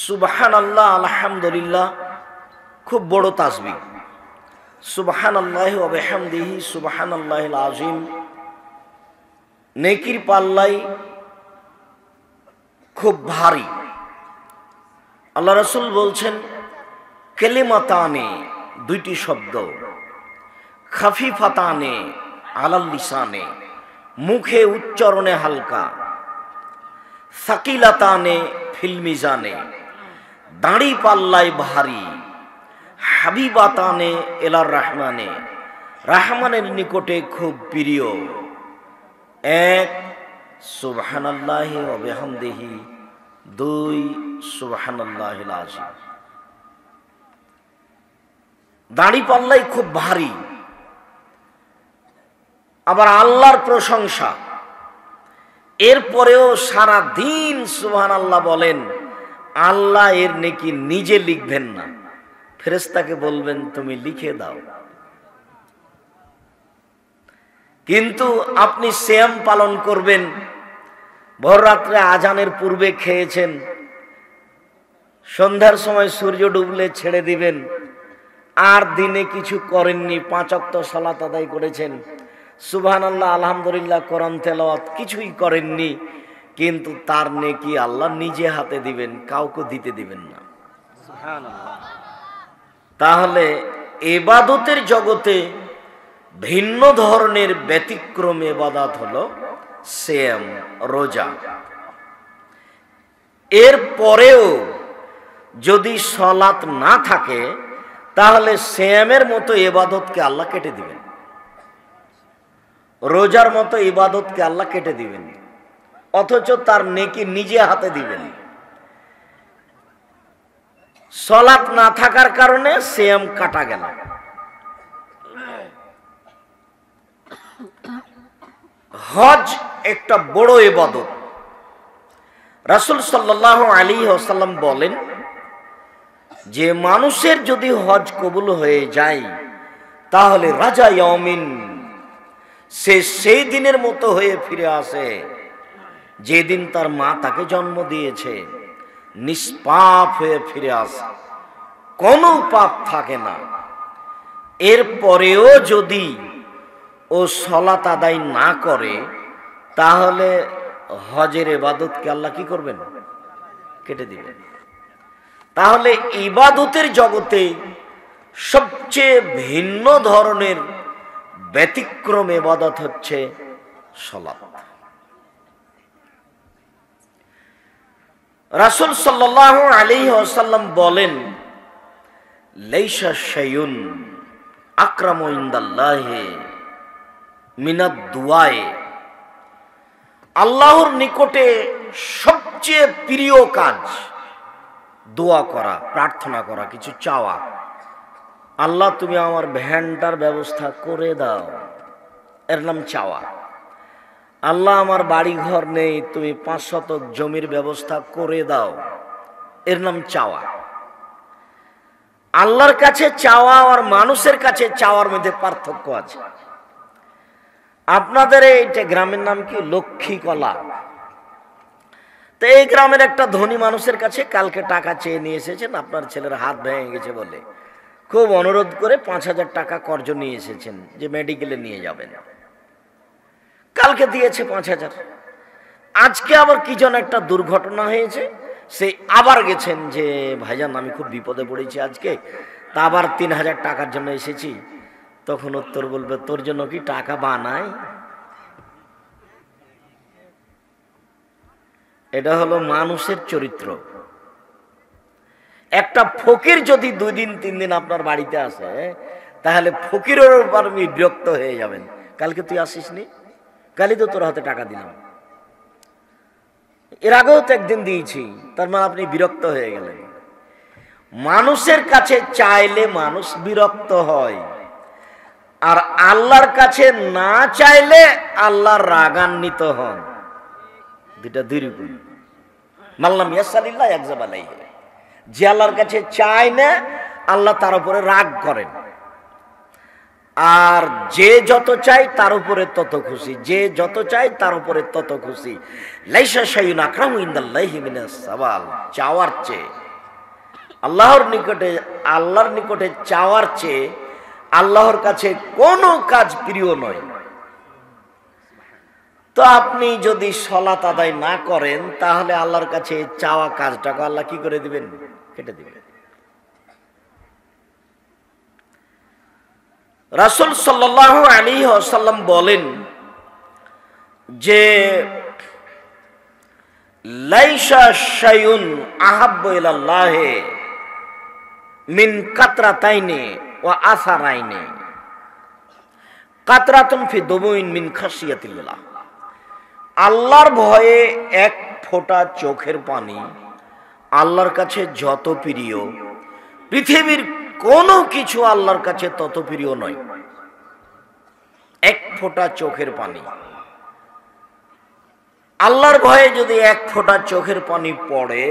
সুবহানাল্লাহ, আলহামদুলিল্লাহ খুব বড় তাসবিহ। সুবহানাল্লাহি ওয়া বিহামদিহি সুবহানাল্লাহিল আযীম। নেকির পাল্লাই খুব ভারী। আল্লাহ রাসূল বলছেন, কালিমাতানে, দুইটি শব্দ, খাফিফাতানে আলাল লিসানে, মুখে উচ্চারণে হালকা, সাকিলাতানে ফিল মিজানে, দাড়ি পাল্লায় ভারী, হাবিবাতানে এলার রহমানে, রহমানের নিকটে খুব প্রিয়। এক, সুবহানাল্লাহি ওয়া বিহামদিহি। দুই, সুবহানাল্লাহিল আযীম। দাড়ি পাল্লাই খুব ভারী, আবার আল্লাহর প্রশংসা, এরপরেও সারা দিন সুবহানাল্লাহ বলেন। আল্লাহ এর নেকি নিজে লিখবেন না, ফেরেশতাকে বলবেন তুমি লিখে দাও। কিন্তু আপনি সিয়াম পালন করবেন, ভোর রাত্রে আজানের পূর্বে খেয়েছেন, সন্ধ্যার সময় সূর্য ডুবলে ছেড়ে দিবেন, আর দিনে কিছু করেননি, 5 ওয়াক্ত সালাত আদায় করেছেন, সুবহানাল্লাহ আলহামদুলিল্লাহ কোরআন তেলাওয়াত কিছুই করেননি, কিন্তু তার নেকি আল্লাহ নিজে হাতে দিবেন, কাউকে দিতে দিবেন না। সুবহানাল্লাহ। তাহলে ইবাদতের জগতে ভিন্ন ধরনের ব্যতিক্রম ইবাদত হলো সিয়াম, রোজা। এর পরেও যদি সালাত না থাকে, তাহলে সিয়ামের মতো ইবাদতকে আল্লাহ কেটে দিবেন, রোজার মতো ইবাদতকে আল্লাহ কেটে দিবেন, অথচ তার নেকি নিজে হাতে দিবেন। সালাত না থাকার কারণে সিয়াম কাটা গেল। হজ একটা বড় ইবাদত। রাসূল সাল্লাল্লাহু আলাইহি ওয়াসাল্লাম বলেন যে মানুষের যদি হজ কবুল হয়ে যায়, তাহলে রাজা ইয়াউমিন, সে সেই দিনের মতো হয়ে ফিরে আসে যেদিন তার মা তাকে জন্ম দিয়েছে, নিষ্পাপ হয়ে ফিরে আসে, কোনো পাপ থাকে না। এরপরেও যদি ও সালাত আদায় না করে, তাহলে হজের ইবাদতকে আল্লাহ কি করবেন? কেটে দিবেন। তাহলে ইবাদতের জগতে সবচেয়ে ভিন্ন ধরনের ব্যতিক্রম ইবাদত হচ্ছে সালাত। রাসূল সাল্লাল্লাহু আলাইহি ওয়াসাল্লাম বলেন, লাইসা শাইউন আকরামু ইনদাল্লাহি মিনাদ দুআয়ে, আল্লাহর নিকটে সবচেয়ে প্রিয় কাজ দোয়া করা, প্রার্থনা করা, কিছু চাওয়া। আল্লাহ তুমি আমার ভ্যানটার ব্যবস্থা করে দাও, এর নাম চাওয়া। আল্লাহ আমার বাড়ি ঘর নেই, তুমি 5 শতক জমির ব্যবস্থা করে দাও, এর নাম চাওয়া। আল্লাহর কাছে চাওয়া আর মানুষের কাছে চাওয়ার মধ্যে পার্থক্য আছে। আপনাদের এইটা গ্রামের নাম কি? লক্ষ্মী কলা। তো এই গ্রামের একটা ধনী মানুষের কাছে কালকে টাকা চেয়ে নিয়ে এসেছেন, আপনার ছেলের হাত ভেঙে গেছে বলে খুব অনুরোধ করে 5000 টাকা কর্জ নিয়ে এসেছেন যে মেডিকেলে নিয়ে যাবেন। কালকে দিয়েছে 5000। আজকে আবার কি যেন একটা দুর্ঘটনা হয়েছে, সে আবার গেছেন যে ভাইজান আমি খুব বিপদে পড়েছি আজকে, তা আবার 3000 টাকার জন্য এসেছি। তখন উত্তর বলবে, তোর জন্য কি টাকা বানাই? এটা হলো মানুষের চরিত্র। একটা ফকির যদি 2 দিন 3 দিন আপনার বাড়িতে আসে, তাহলে ফকিরের উপর আপনি বিরক্ত হয়ে যাবেন। কালকে তুই আসিসনি, কালই তো তোর হাতে টাকা দিলাম, এর আগেও তো একদিন দিয়েছি, তার মানে আপনি বিরক্ত হয়ে গেলেন। মানুষের কাছে চাইলে মানুষ বিরক্ত হয়, আর আল্লাহর কাছে না চাইলে আল্লাহ রাগান্বিত হন। দুইটা দুই রকম। মাল্লাম ইয়াসালিল্লাহ ইয়াগযাব আলাইহি, যে আল্লাহর কাছে চায় না আল্লাহ তার উপরে রাগ করেন। আর যে যত চায় তার উপরে তত খুশি, যে যত চায় তার উপরে তত খুশি। লাইসা শাইউন আকরামু ইনদাল্লাহি মিনাস সাওয়াল, চাওয়ার চেয়ে আল্লাহর নিকটে চাওয়ার চেয়ে আল্লাহর কাছে কোনো কাজ প্রিয় নয়। তো আপনি যদি সালাত আদায় না করেন তাহলে আল্লাহর কাছে চাওয়া কাজটাকে আল্লাহ কি করে দিবেন? কেটে দিবেন। রাসূল সাল্লাল্লাহু আলাইহি ওয়াসাল্লাম বলেন যে লাইসা শাইউন আহাব্বু ইলাল্লাহি মিন কাতরাতাইনি ওয়া আসারাইনি কাতরাতুন ফি দুবুইন মিন খাশিয়াতিল্লাহ। আল্লাহর ভয়ে এক ফোঁটা চোখের পানি আল্লাহর কাছে যত প্রিয়, পৃথিবীর কোনো কিছু আল্লাহর কাছে তত প্রিয় নয়। এক ফোঁটা চোখের পানি, আল্লাহর ভয়ে যদি এক ফোঁটা চোখের পানি পড়ে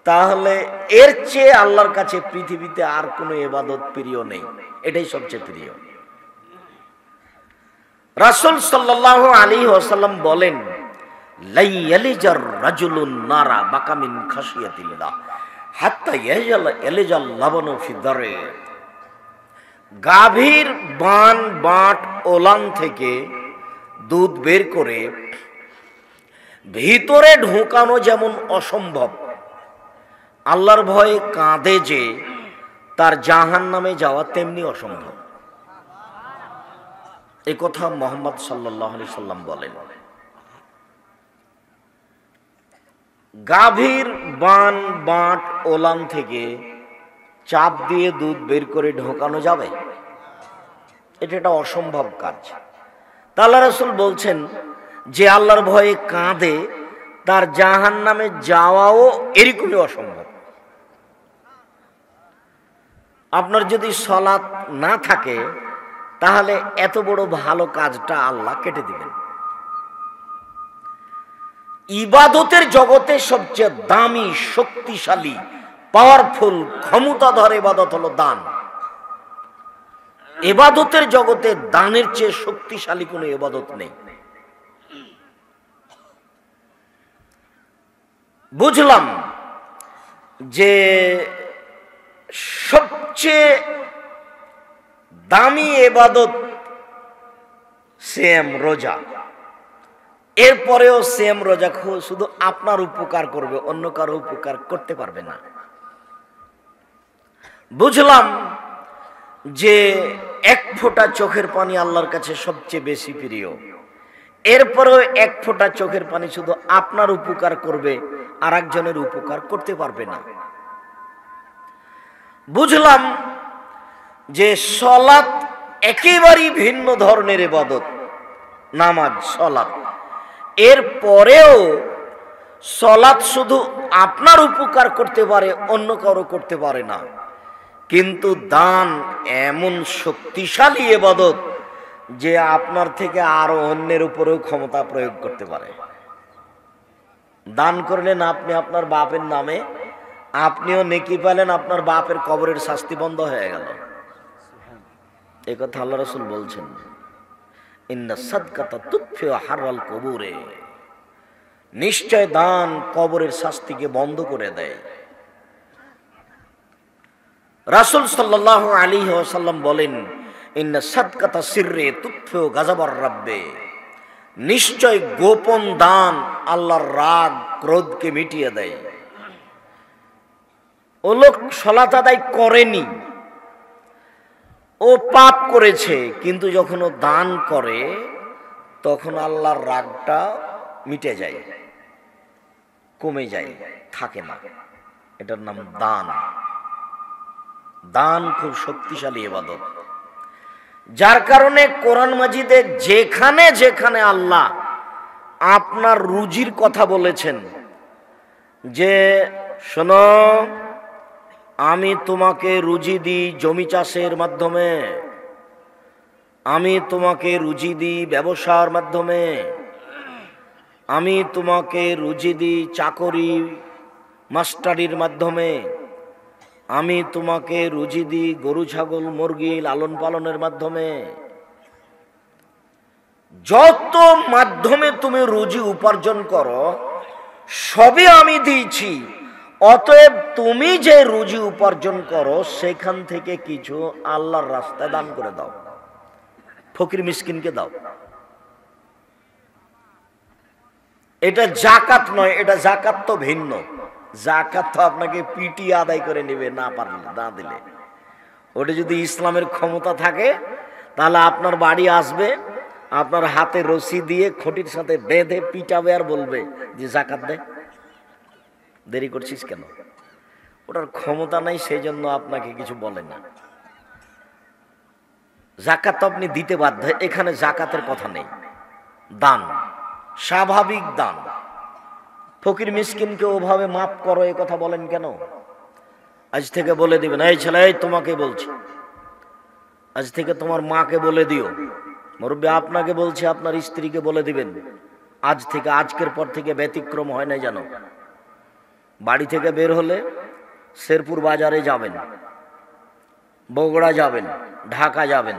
তাহলে এর চেয়ে আল্লাহর কাছে পৃথিবীতে আর কোনো ইবাদত প্রিয় নেই, এটাই সবচেয়ে প্রিয়। রাসূল সাল্লাল্লাহু আলাইহি ওয়াসাল্লাম বলেন লা ইয়ালিজার রাজুলুন নারা বাকা মিন খাশিয়াতিল্লাহ হাত্তা ইয়ালিজাল লাবানু ফি দারে। গাভীর বাট ওলান থেকে দুধ বের করে ভিতরে ঢোকানো যেমন অসম্ভব, আল্লাহর ভয়ে কাঁদে যে তার জাহান্নামে যাওয়া তেমনি অসম্ভব। এই কথা মুহাম্মদ সাল্লাল্লাহু আলাইহি সাল্লাম বলেন। গাভীর বাট ওলান থেকে চাপ দিয়ে দুধ বের করে ঢোকানো যাবে? এটা একটা অসম্ভব কাজ। তাহলে রাসূল বলছেন যে আল্লাহর ভয়ে কাঁদে তার জাহান্নামে যাওয়াও এরকমই অসম্ভব। আপনার যদি সালাত না থাকে তাহলে এত বড় ভালো কাজটা আল্লাহ কেটে দিবেন। ইবাদতের জগতে সবচেয়ে দামি, শক্তিশালী, পাওয়ারফুল, ক্ষমতাধর ইবাদত হলো দান। ইবাদতের জগতে দানের চেয়ে শক্তিশালী কোনো ইবাদত নেই। বুঝলাম যে সবচেয়ে দামি ইবাদত সিয়াম, রোজা। এরপরেও সিয়াম রোজা শুধু আপনার উপকার করবে, অন্য কারো উপকার করতে পারবে না। বুঝলাম যে এক ফোঁটা চোখের পানি আল্লাহর কাছে সবচেয়ে বেশি প্রিয়। এরপরেও এক ফোঁটা চোখের পানি শুধু আপনার উপকার করবে, আর একজনের উপকার করতে পারবে না। বুঝলাম যে সালাত একেবারেই ভিন্ন ধরনের ইবাদত, নামাজ, সালাত। এরপরেও সালাত শুধু আপনার উপকার করতে পারে, অন্য কারো করতে পারে না। কিন্তু দান এমন শক্তিশালী ইবাদত যে আপনার থেকে আরো অন্যের উপরেও ক্ষমতা প্রয়োগ করতে পারে। দান করলেন আপনি আপনার বাপের নামে, আপনিও নেকি পেলেন, আপনার বাপের কবরের শাস্তি বন্ধ হয়ে গেল। এই কথা আল্লাহ রাসূল বলছেন, ইন্না সাদকাতা তুতফিউ হাররাল কবুরে। নিশ্চয় দান কবরের শাস্তিকে বন্ধ করে দেয়। রাসূল সাল্লাল্লাহু আলাইহি ওয়াসাল্লাম বলেন, ইন্না সাদকাতা সিররে তুতফিউ গাযাবার রাব্বে। নিশ্চয় গোপন দান আল্লাহর রাগ, ক্রোধকে মিটিয়ে দেয়। ও লোক সালাত আদায় করেনি, ও পাপ করেছে, কিন্তু যখন ও দান করে তখন আল্লাহর রাগটা মিটে যায়, কমে যায়, থাকে না। এটার নাম দান। দান খুব শক্তিশালী ইবাদত, যার কারণে কোরআন মাজিদে যেখানে যেখানে আল্লাহ আপনার রুজির কথা বলেছেন, যে শোনো আমি তোমাকে রুজি দিই জমি চাষের মাধ্যমে, আমি তোমাকে রুজি দিই ব্যবসার মাধ্যমে, আমি তোমাকে রুজি দিই চাকরি মাস্টারির মাধ্যমে, আমি তোমাকে রুজি দিই গরু ছাগল মুরগি লালন পালনের মাধ্যমে। যত মাধ্যমে তুমি রুজি উপার্জন করো সবই আমি দিয়েছি। অতএব তুমি যে রুজি উপার্জন করো সেখান থেকে কিছু আল্লাহর রাস্তায় দান করে দাও, ফকির মিসকিনকে দাও। এটা জাকাত নয়, এটা জাকাত তো ভিন্ন। জাকাত তো আপনাকে পিটিয়ে আদায় করে নেবে না পারলে, না দিলে। ওটা যদি ইসলামের ক্ষমতা থাকে তাহলে আপনার বাড়ি আসবে, আপনার হাতে রশি দিয়ে খুঁটির সাথে বেঁধে পিটাবে আর বলবে যে জাকাত দে। দেরি করছিস কেন? ওটার ক্ষমতা নাই, সেই জন্য আপনাকে কিছু বলে না। জাকাত তো আপনি দিতে বাধ্য। এখানে জাকাতের কথা নেই, দান, স্বাভাবিক দান। ফকির মিসকিনকে ওভাবে মাফ করো এ কথা বলেন কেন? আজ থেকে বলে দিবেন, এই ছেলে এই তোমাকে বলছি, আজ থেকে তোমার মাকে বলে দিও। মুরব্বী আপনাকে বলছি, আপনার স্ত্রীকে বলে দিবেন। আজ থেকে, আজকের পর থেকে ব্যতিক্রম হয় না যেন। বাড়ি থেকে বের হলে শেরপুর বাজারে যাবেন, বগুড়া যাবেন, ঢাকা যাবেন,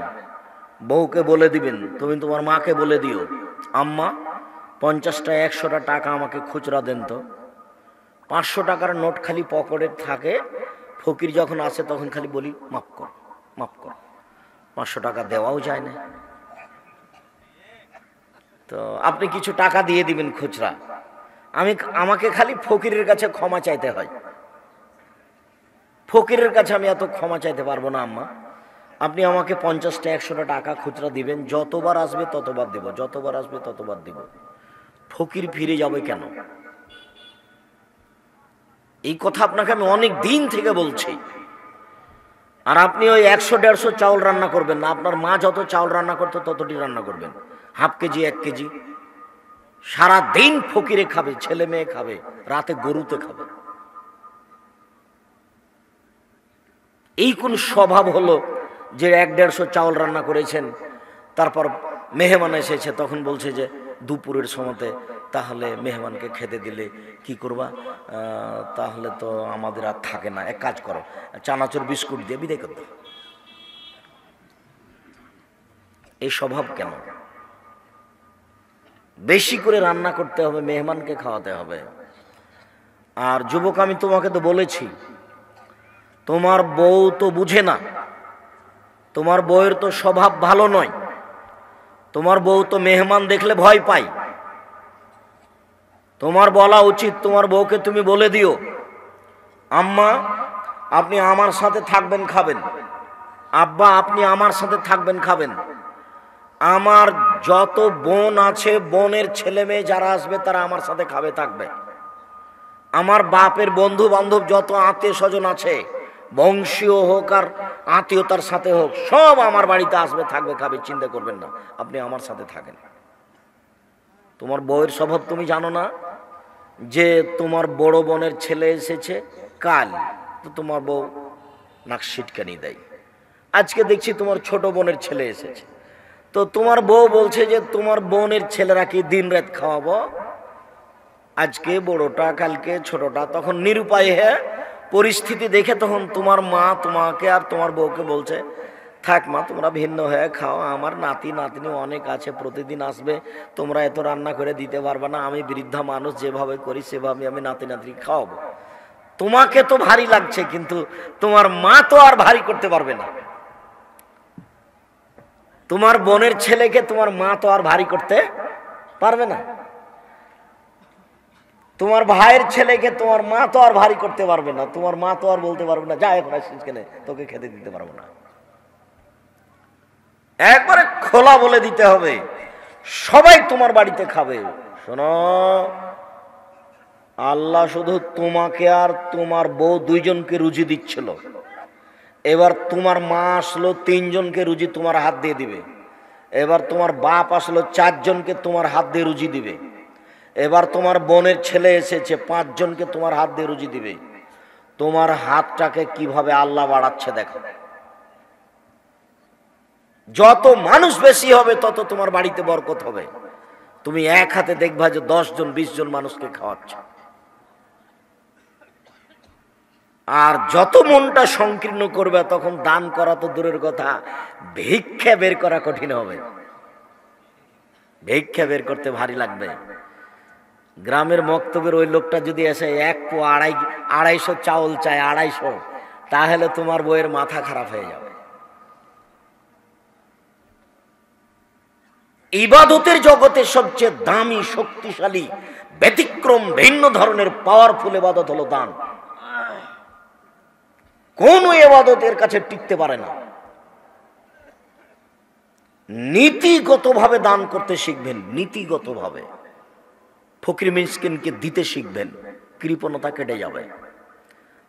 বউকে বলে দিবেন, তুমি তোমার মাকে বলে দিও, আম্মা 50টা 100টা টাকা আমাকে খুচরা দেন তো। 500 টাকার নোট খালি পকেটে থাকে, ফকির যখন আসে তখন খালি বলি মাফ কর, মাফ কর। 500 টাকা দেওয়াও যায় না। তো আপনি কিছু টাকা দিয়ে দিবেন খুচরা। আমাকে খালি ফকিরের কাছে ক্ষমা চাইতে হয়। ফকিরের কাছে আমি এত ক্ষমা চাইতে পারবো না আম্মা, আপনি আমাকে 50টা 100টা টাকা খুচরা দিবেন, যতবার আসবে ততবার দিব, যতবার আসবে ততবার দিব। ফকির ফিরে যাবে কেন? এই কথা আপনাকে আমি অনেক দিন থেকে বলছি। আর আপনি ওই 100-150 চাউল রান্না করবেন না, আপনার মা যত চাউল রান্না করতো ততটি রান্না করবেন, হাফ কেজি 1 কেজি। সারা দিন ফকিরে খাবে, ছেলে মেয়ে খাবে, রাতে গরুতে খাবে। এই কোন স্বভাব হলো যে 1-150 চাউল রান্না করেছেন, তারপর মেহমান এসেছে, তখন বলছে যে দুপুরের সময়তে তাহলে মেহমানকে খেতে দিলে কি করবা? তাহলে তো আমাদের আর থাকে না, এক কাজ করো, চানাচুর বিস্কুট দিয়ে বিদায় করে দাও। এই স্বভাব কেন? বেশি করে রান্না করতে হবে, মেহমানকে খাওয়াতে হবে। আর যুবক, আমি তোমাকে তো বলেছি, তোমার বউ তো বুঝে না, তোমার বউয়ের তো স্বভাব ভালো নয়, তোমার বউ তো মেহমান দেখলে ভয় পায়। তোমার বলা উচিত, তোমার বউকে তুমি বলে দিও, আম্মা আপনি আমার সাথে থাকবেন খাবেন, আব্বা আপনি আমার সাথে থাকবেন খাবেন। আমার যত বোন আছে, বোনের ছেলে মেয়ে যারা আসবে তারা আমার সাথে খাবে থাকবে। আমার বাপের বন্ধু বান্ধব যত আত্মীয় স্বজন আছে, বংশীয় হোক আর আত্মীয়তার সাথে হোক, সব আমার বাড়িতে আসবে থাকবে খাবে, চিন্তা করবেন না, আপনি আমার সাথে থাকেন। তোমার বউয়ের স্বভাব তুমি জানো না, যে তোমার বড় বোনের ছেলে এসেছে কাল, তো তোমার বউ নাক সিটকানি দেয়। আজকে দেখছি তোমার ছোট বোনের ছেলে এসেছে, তো তোমার বউ বলছে যে তোমার বোনের ছেলেরা কি দিন রাত খাওয়াবো, আজকে বড়টা কালকে ছোটটা। তখন নিরুপায় হয়ে পরিস্থিতি দেখে তখন তোমার মা তোমাকে আর তোমার বউকে বলছে, থাক মা তোমরা ভিন্ন হয়ে খাও, আমার নাতি নাতনি অনেক আছে, প্রতিদিন আসবে, তোমরা এত রান্না করে দিতে পারবে না, আমি বৃদ্ধা মানুষ, যেভাবে করি সেভাবে আমি নাতি নাতনি খাওয়াবো। তোমাকে তো ভারী লাগছে, কিন্তু তোমার মা তো আর ভারী করতে পারবে না। তোমার বোনের ছেলেকে তোমার মা তো আর ভারী করতে পারবে না। তোমার ভাইয়ের ছেলেকে তোমার মা তো আর ভারী করতে পারবে না। তোমার মা তো আর বলতে পারবে না, যা এখন আসছিস কেন, তোকে খেতে দিতে পারবো না। একবারে খোলা বলে দিতে হবে, সবাই তোমার বাড়িতে খাবে। শোনো, আল্লাহ শুধু তোমাকে আর তোমার বউ 2 জনকে রুজি দিচ্ছিল, এবার তোমার মা আসলো 3 জনকে রুজি তোমার হাত দিয়ে দিবে। এবার তোমার বাপ আসলো 4 জনকে তোমার হাত দিয়ে রুজি দিবে। এবার তোমার বোনের ছেলে এসেছে 5 জনকে তোমার হাত দিয়ে রুজি দিবে। তোমার হাতটাকে কিভাবে আল্লাহ বাড়াচ্ছে দেখো। যত মানুষ বেশি হবে তত তোমার বাড়িতে বরকত হবে। তুমি এক হাতে দেখবা যে 10 জন 20 জন মানুষকে খাওয়াচ্ছ। আর যত মনটা সংকীর্ণ করবে তখন দান করা তো দূরের কথা, ভিক্ষা বের করা কঠিন হবে। ভিক্ষা বের করতে ভারী লাগবে। গ্রামের মক্তবের ওই লোকটা যদি এসে 1 পো 250 চাউল চায়, 250, তাহলে তোমার বইয়ের মাথা খারাপ হয়ে যাবে। ইবাদতের জগতে সবচেয়ে দামি, শক্তিশালী, ব্যতিক্রম, ভিন্ন ধরনের পাওয়ারফুল ইবাদত হলো দান। কোন ইবাদত এর কাছে টিকতে পারে না। নীতিগতভাবে দান করতে শিখবেন, নীতিগতভাবে ফকির মিসকিনকে দিতে শিখবেন, কৃপণতা কেটে যাবে।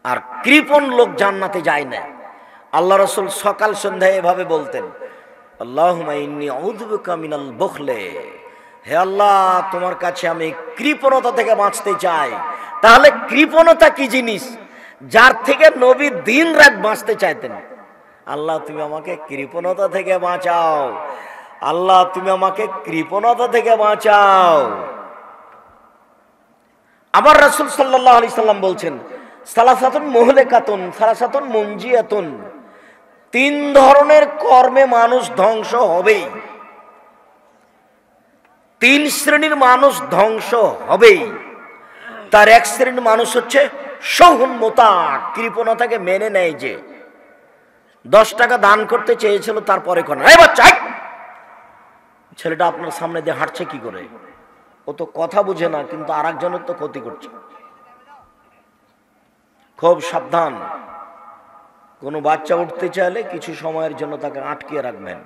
আর কৃপণ লোক জান্নাতে যায় না। আল্লাহ রাসূল সকাল সন্ধ্যায় এভাবে বলতেন, আল্লাহুম্মা ইন্নী আউযু বিকা মিনাল বুখলে, হে আল্লাহ তোমার কাছে আমি কৃপণতা থেকে বাঁচতে চাই। তাহলে কৃপণতা কি জিনিস, যার থেকে নবী দিন রাত বাঁচতে চাইতেন? আল্লাহ তুমি আমাকে কৃপণতা থেকে বাঁচাও, আল্লাহ তুমি আমাকে কৃপণতা থেকে বাঁচাও। আবার রাসূল সাল্লাল্লাহু আলাইহি সাল্লাম বলছেন, সালাসাতুন মুহলিকাতুন সালাসাতুন মুনজিয়াতুন, 3 ধরনের কর্মে মানুষ ধ্বংস হবেই। 3 শ্রেণীর মানুষ ধ্বংস হবেই। তার 1 শ্রেণীর মানুষ হচ্ছে সহনমতা, কৃপণতাকে মেনে নেয়। যে 10 টাকা দান করতে চেয়েছিল, তারপরে কোন এই বাচ্চা, ছেলেটা আপনার সামনে দিয়ে হাঁটছে কি করে? ও তো কথা বুঝে না, কিন্তু আরেকজনের তো ক্ষতি করছে। খুব সাবধান। কোনো বাচ্চা উঠতে চাইলে কিছু সময়ের জন্য তাকে আটকিয়ে রাখবেন।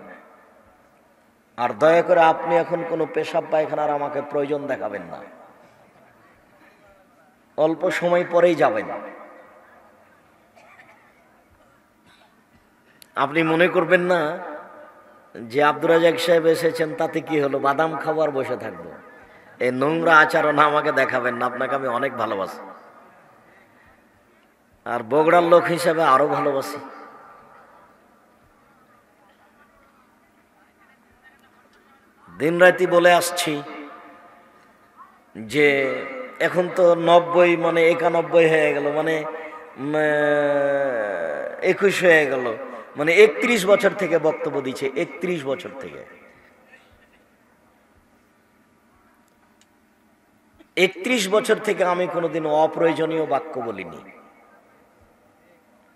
আর দয়া করে আপনি এখন কোনো পেশাব পায়খানার আমাকে প্রয়োজন দেখাবেন না, অল্প সময় পরেই যাবেন। আপনি মনে করবেন না যে আব্দুর রাজাক সাহেব এসেছেন তাতে কি হলো, বাদাম খাবো আর বসে থাকবো। এই নোংরা আচরণ আমাকে দেখাবেন না, আপনাকে আমি অনেক ভালোবাসি, আর বগুড়ার লোক হিসেবে আরো ভালোবাসি। দিনরাতি বলে আসছি যে এখন তো 90 মানে 91 হয়ে গেল, মানে 21 হয়ে গেল, মানে 31 বছর থেকে বক্তব্য দিচ্ছে। 31 বছর থেকে, 31 বছর থেকে আমি কোনোদিন অপ্রয়োজনীয় বাক্য বলিনি।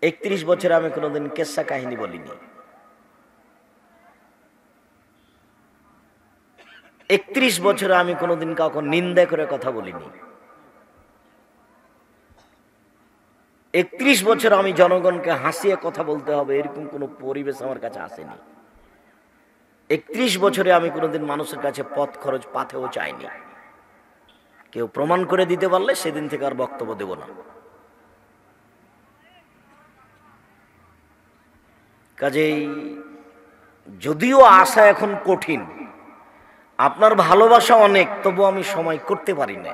31 বছরে আমি কোনোদিন কেসা কাহিনী বলিনি। 31 বছরে আমি কোনোদিন কাউকে নিন্দা করে কথা বলিনি। 31 বছর আমি জনগণকে হাসিয়ে কথা বলতে হবে এরকম কোনো পরিবেশ আমার কাছে আসেনি। 31 বছরে আমি কোনোদিন মানুষের কাছে পথ খরচ পাথেও চাইনি। কেউ প্রমাণ করে দিতে পারলে সেদিন থেকে আর বক্তব্য দেব না। কাজেই যদিও আশা এখন কঠিন, আপনার ভালোবাসা অনেক, তবু আমি সময় করতে পারি না।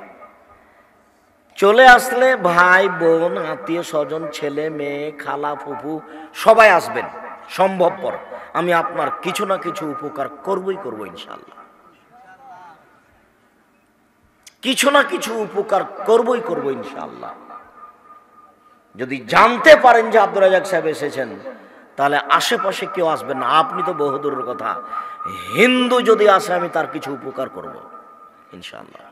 চলে আসলে ভাই বোন, আত্মীয় স্বজন, ছেলে মেয়ে, খালা ফুফু সবাই আসবেন সম্ভবপর। আমি আপনার কিছু না কিছু উপকার করবই করব ইনশাআল্লাহ। কিছু না কিছু উপকার করবই করব ইনশাআল্লাহ। যদি জানতে পারেন যে আব্দুর রাজাক সাহেব এসেছেন, তাহলে আশেপাশে কেউ আসবেন না। আপনি তো বহুদূরের কথা, হিন্দু যদি আসে আমি তার কিছু উপকার করব ইনশাআল্লাহ।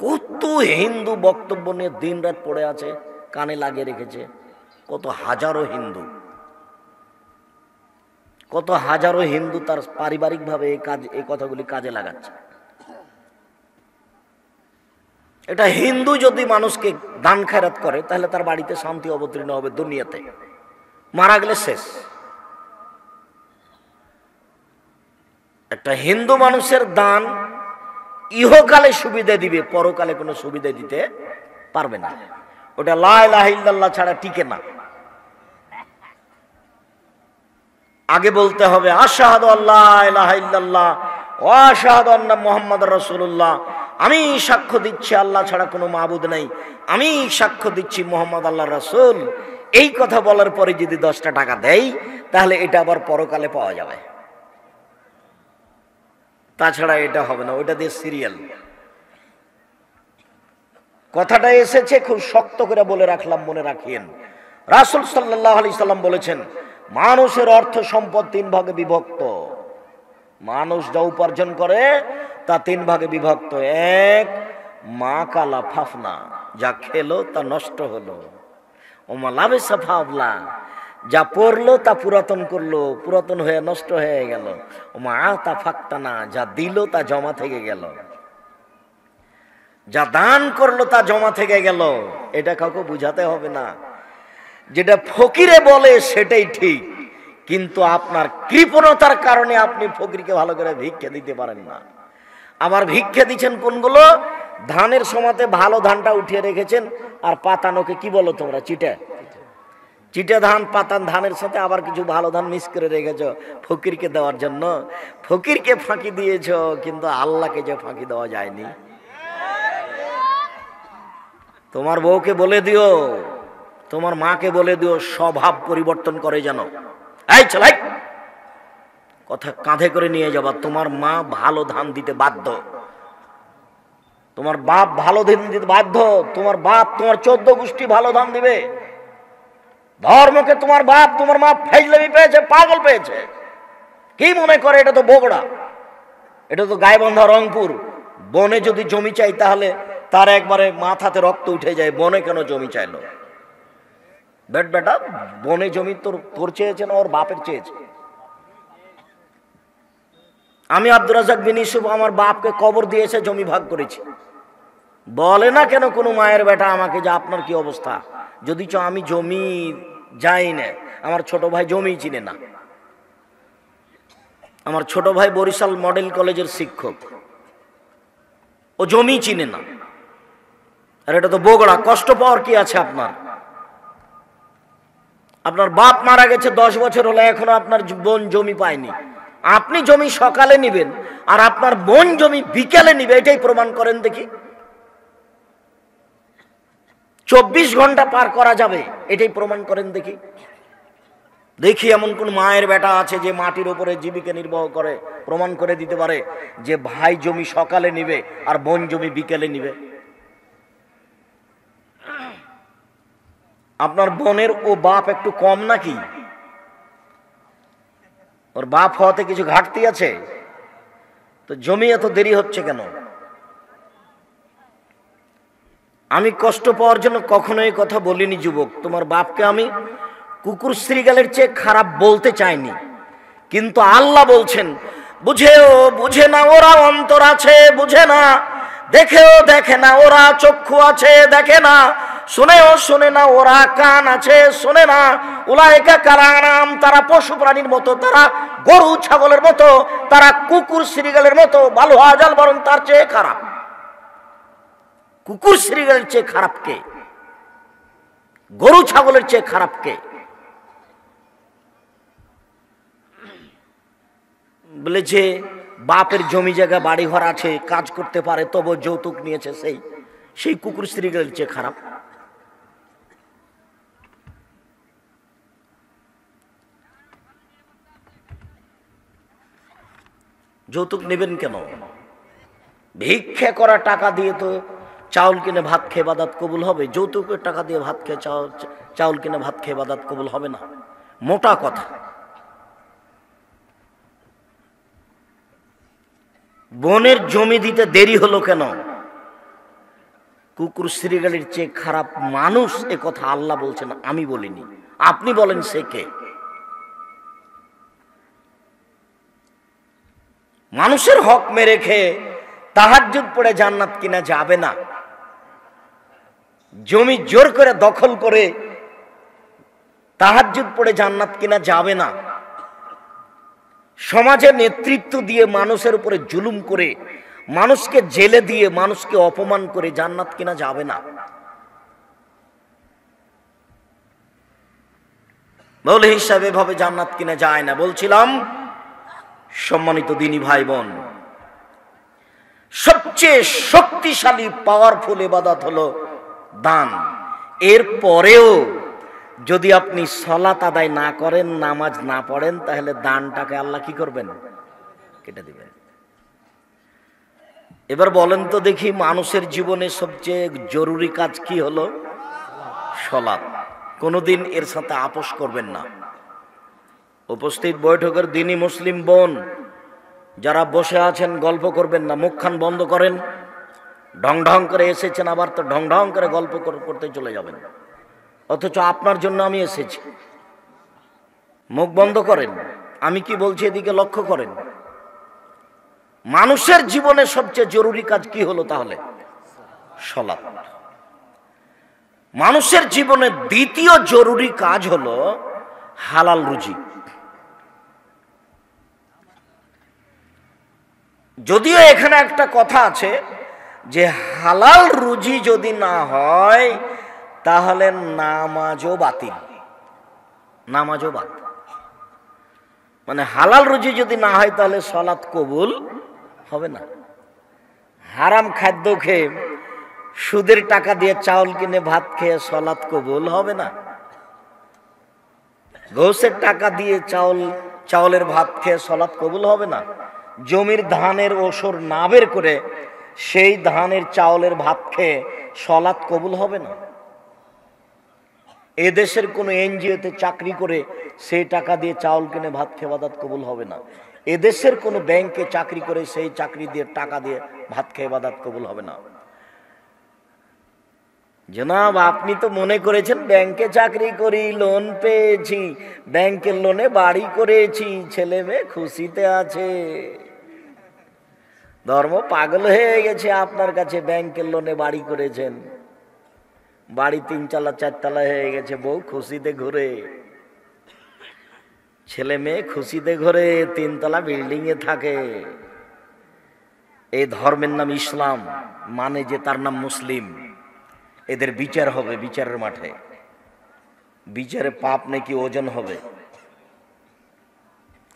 কত হিন্দু বক্তব্য নিয়ে দিন রাত পড়ে আছে, কানে লাগিয়ে রেখেছে। কত হাজারো হিন্দু, কত হাজারো হিন্দু তার পারিবারিকভাবে এই কথাগুলি কাজে লাগাচ্ছে। এটা হিন্দু যদি মানুষকে দান খেরাত করে, তাহলে তার বাড়িতে শান্তি অবতীর্ণ হবে দুনিয়াতে, মারা গেলে শেষ। একটা হিন্দু মানুষের দান ইহকালে সুবিধা দিবে, পরকালে কোনো সুবিধা দিতে পারবে না। ওটা লা ইলাহা ইল্লাল্লাহ ছাড়া টিকে না। আগে বলতে হবে আশহাদু আল্লা ইলাহা ইল্লাল্লাহ ওয়া আশহাদু আন্না মুহাম্মাদুর রাসূলুল্লাহ। আমি সাক্ষ্য দিচ্ছি আল্লাহ ছাড়া কোনো মাবুদ নাই, আমি সাক্ষ্য দিচ্ছি মুহাম্মদ আল্লাহর রাসূল। এই কথা বলার পরে যদি 10টা টাকা দেয়, তাহলে এটা আবার পরকালে পাওয়া যাবে। তাছাড়া এটা হবে না, ওইটা দিয়ে সিরিয়াল। কথাটা এসেছে খুব শক্ত করে বলে রাখলাম, মনে রাখিয়েন। রাসূল সাল্লাল্লাহু আলাইহি সাল্লাম বলেছেন, মানুষের অর্থ সম্পদ 3 ভাগে বিভক্ত। মানুষ যা উপার্জন করে তা 3 ভাগে বিভক্ত। এক, মা কালা ফাফনা, যা খেলো তা নষ্ট হলো। ওমা লাবেসা ফাবলা, যা পড়লো তা পুরাতন করলো, পুরাতন হয়ে নষ্ট হয়ে গেল। ওমা আতা ফাক্তানা, যা দিল তা জমা থেকে গেল। যা দান করলো তা জমা থেকে গেল। এটা কাউকে বুঝাতে হবে না। যেটা ফকিরে বলে সেটাই ঠিক, কিন্তু আপনার কৃপণতার কারণে আপনি ফকিরকে ভালো করে ভিক্ষা দিতে পারেন না। আবার ভিক্ষা দিচ্ছেন কোনগুলো? ধানের সমাতে ভালো ধানটা উঠিয়ে রেখেছেন, আর পাতানোকে কি বলো তোমরা? চিটে চিটে ধান, পাতান ধানের সাথে আবার কিছু ভালো ধান মিক্স করে রেখেছ ফকিরকে দেওয়ার জন্য। ফকিরকে ফাঁকি দিয়েছ, কিন্তু আল্লাহকে যে ফাঁকি দেওয়া যায়নি। তোমার বউকে বলে দিও, তোমার মাকে বলে দিও, স্বভাব পরিবর্তন করে যেন। এই চলাই কথা কাঁধে করে নিয়ে যাবা। তোমার মা ভালো ধান দিতে বাধ্য, তোমার বাপ ভালো ধান দিতে বাধ্য। তোমার বাপ, তোমার 14 গোষ্ঠী ভালো ধান দিবে। ধর্মকে তোমার বাপ তোমার মা ফাইজলামি পেয়েছে, পাগল পেয়েছে। কি মনে করে এটা তো বগুড়া, এটা তো গাইবান্ধা, রংপুর। বনে যদি জমি চাই তাহলে তার একবারে মাথাতে রক্ত উঠে যায়। বনে কেন জমি চাইলো? বেটা, বনে জমি তোর চেয়েছে না ওর বাপের চেয়েছে? আমি আব্দুর রাজ্জাক বিন ইউসুফ আমার বাপকে কবর দিয়েছে, জমি ভাগ করেছি। বলে না কেন কোনো মায়ের বেটা আমাকে যে আপনার কি অবস্থা? যদি আমি জমি যাই না, আমার ছোট ভাই জমি চিনে না। আমার ছোট ভাই বরিশাল মডেল কলেজের শিক্ষক, ও জমি চিনে না। আর এটা তো বগুড়া, কষ্ট পাওয়ার কি আছে আপনার? আপনার বাপ মারা গেছে 10 বছর হলো, এখনো আপনার বোন জমি পায়নি। আপনি জমি সকালে নিবেন আর আপনার বোন জমি বিকেলে নিবে, এটাই প্রমাণ করেন দেখি। 24 ঘন্টা পার করা যাবে, এটাই প্রমাণ করেন দেখি। দেখি এমন কোন মায়ের বেটা আছে যে মাটির উপরে জীবিকা নির্বাহ করে, প্রমাণ করে দিতে পারে যে ভাই জমি সকালে নিবে আর বোন জমি বিকেলে নিবে। আপনার বোনের ও বাপ একটু কম নাকি? ওর বাপ হওয়াতে কিছু ঘাটতি আছে? তো জমি এত দেরি হচ্ছে কেন? আমি কষ্ট পাওয়ার জন্য কখনো এই কথা বলিনি যুবক। তোমার বাপকে আমি কুকুর শ্রীগালের চেয়ে খারাপ বলতে চাইনি, কিন্তু আল্লাহ বলছেন, বুঝেও বুঝে না ওরা অন্তর আছে, বুঝে না। দেখেও দেখে না ওরা চক্ষু আছে, দেখে না। শুনেও শোনে না ওরা কান আছে, শোনে না। উলাইকা কালানাম, তারা পশু প্রাণীর মতো, তারা গরু ছাগলের মতো, তারা কুকুর শ্রীগালের মতো। ভালো আজাল বরং তার চেয়ে খারাপ। কুকুর শ্রীগালের চেয়ে খারাপ কে? গরু ছাগলের চেয়ে খারাপ কে? বলে যে বাপের জমি জায়গা বাড়ি ঘর আছে, কাজ করতে পারে, তবু যৌতুক নিয়েছে, সেই কুকুর শ্রীগালের চেয়ে খারাপ। যৌতুক নেবেন কেন? ভিক্ষা করা টাকা দিয়ে তো চাউল কিনে ভাত খেয়ে বাদাত কবুল হবে? যৌতুকের টাকা দিয়ে ভাত খেয়ে চাউল কিনে ভাত খেয়ে বাদাত কবুল হবে না। মোটা কথা। বনের জমি দিতে দেরি হলো কেন? কুকুর শ্রীগালের চেয়ে খারাপ মানুষ, এ কথা আল্লাহ বলছেন, আমি বলিনি। আপনি বলেন সে কে? মানুষের হক মেরে খেয়ে তাহাজ্জুদ পড়ে জান্নাত কিনা যাবে না। জমি জোর করে দখল করে তাহাজ্জুদ পড়ে জান্নাত কিনা যাবে না। সমাজের নেতৃত্ব দিয়ে মানুষের উপরে জুলুম করে, মানুষকে জেলে দিয়ে, মানুষকে অপমান করে জান্নাত কিনা যাবে না। মৌলভী হিসাবে ভাবে জান্নাত কিনা যায় না। বলছিলাম, সম্মানিত দিনী ভাই বোন, সবচেয়ে শক্তিশালী পাওয়ারফুল ইবাদত হলো দান। এর পরেও যদি আপনি সালাত আদায় না করেন, নামাজ না পড়েন, তাহলে দানটাকে আল্লাহ কি করবেন? কেটে দিবেন। এবার বলেন তো দেখি, মানুষের জীবনে সবচেয়ে জরুরি কাজ কি হলো? সালাত। কোনোদিন এর সাথে আপোষ করবেন না। উপস্থিত বৈঠকের দিনই মুসলিম বোন যারা বসে আছেন, গল্প করবেন না, মুখখান বন্ধ করেন। ঢং ঢং করে এসেছেন, আবার তো ঢং ঢং করে গল্প করতে চলে যাবেন, অথচ আপনার জন্য আমি এসেছি। মুখ বন্ধ করেন। আমি কি বলছি এদিকে লক্ষ্য করেন। মানুষের জীবনে সবচেয়ে জরুরি কাজ কি হলো তাহলে? সালাত। মানুষের জীবনে দ্বিতীয় জরুরি কাজ হলো হালাল রুজি। যদিও এখানে একটা কথা আছে যে হালাল রুজি যদি না হয় তাহলে নামাজও বাতিল। নামাজও বাতিল মানে হালাল রুজি যদি না হয় তাহলে সালাত কবুল হবে না। হারাম খাদ্য খেয়ে, সুদের টাকা দিয়ে চাউল কিনে ভাত খেয়ে সালাত কবুল হবে না। ঘোষের টাকা দিয়ে চাউলের ভাত খেয়ে সালাত কবুল হবে না। জমির ধানের ওসর না বের করে সেই ধানের চাউলের ভাত খেয়ে সালাত কবুল হবে না। এদেশের কোনো এনজিওতে চাকরি করে সেই টাকা দিয়ে চাউল কিনে ভাত খেয়ে ইবাদত কবুল হবে না। এদেশের কোনো ব্যাংকে চাকরি করে সেই চাকরি দিয়ে টাকা দিয়ে ভাত খেয়ে ইবাদত কবুল হবে না। জনাব, আপনি তো মনে করেছেন ব্যাংকে চাকরি করি, লোন পেয়েছি, ব্যাংকের লোনে বাড়ি করেছি, ছেলে মেয়ে খুশিতে আছে। ধর্ম পাগল হয়ে গেছে আপনার কাছে। ব্যাংকের লোনে বাড়ি করেছেন, বাড়ি 3 তলা 4 তলা হয়ে গেছে, বউ খুশিতে ঘুরে, ছেলে মেয়ে খুশিতে ঘুরে, 3 তলা বিল্ডিং এ থাকে। এই ধর্মের নাম ইসলাম, মানে যে তার নাম মুসলিম। এদের বিচার হবে বিচারের মাঠে, বিচারে পাপ নাকি ওজন হবে,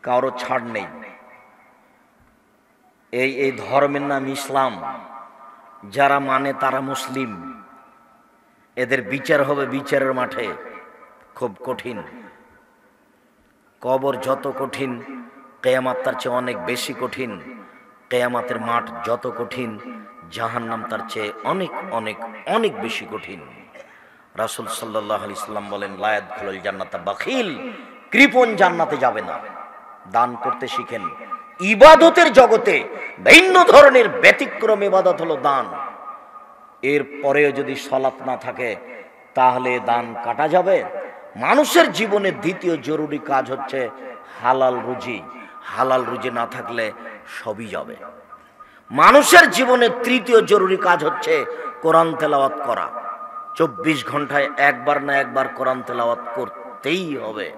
কারো ছাড় নেই। এই ধর্মের নাম ইসলাম, যারা মানে তারা মুসলিম। এদের বিচার হবে বিচারের মাঠে, খুব কঠিন। কবর যত কঠিন, কিয়ামত তার চেয়ে অনেক বেশি কঠিন। কিয়ামতের মাঠ যত কঠিন, জাহান্নাম তার চেয়ে অনেক অনেক অনেক বেশি কঠিন। রাসূল সাল্লাল্লাহু আলাইহি সাল্লাম বলেন, লা ইয়াদখুলুল জান্নাতা বাখিল, কৃপণ জান্নাতে যাবে না। দান করতে শিখেন। ইবাদতের জগতে ভিন্ন ধরনের ব্যতিক্রম ইবাদত হলো দান। এর পরেও যদি সালাত না থাকে তাহলে দান কাটা যাবে। মানুষের জীবনে দ্বিতীয় জরুরি কাজ হচ্ছে হালাল রুজি। হালাল রুজি না থাকলে সবই যাবে। মানুষের জীবনে তৃতীয় জরুরি কাজ হচ্ছে কোরআন তেলাওয়াত করা। 24 ঘন্টায় একবার না একবার কোরআন তেলাওয়াত করতেই হবে।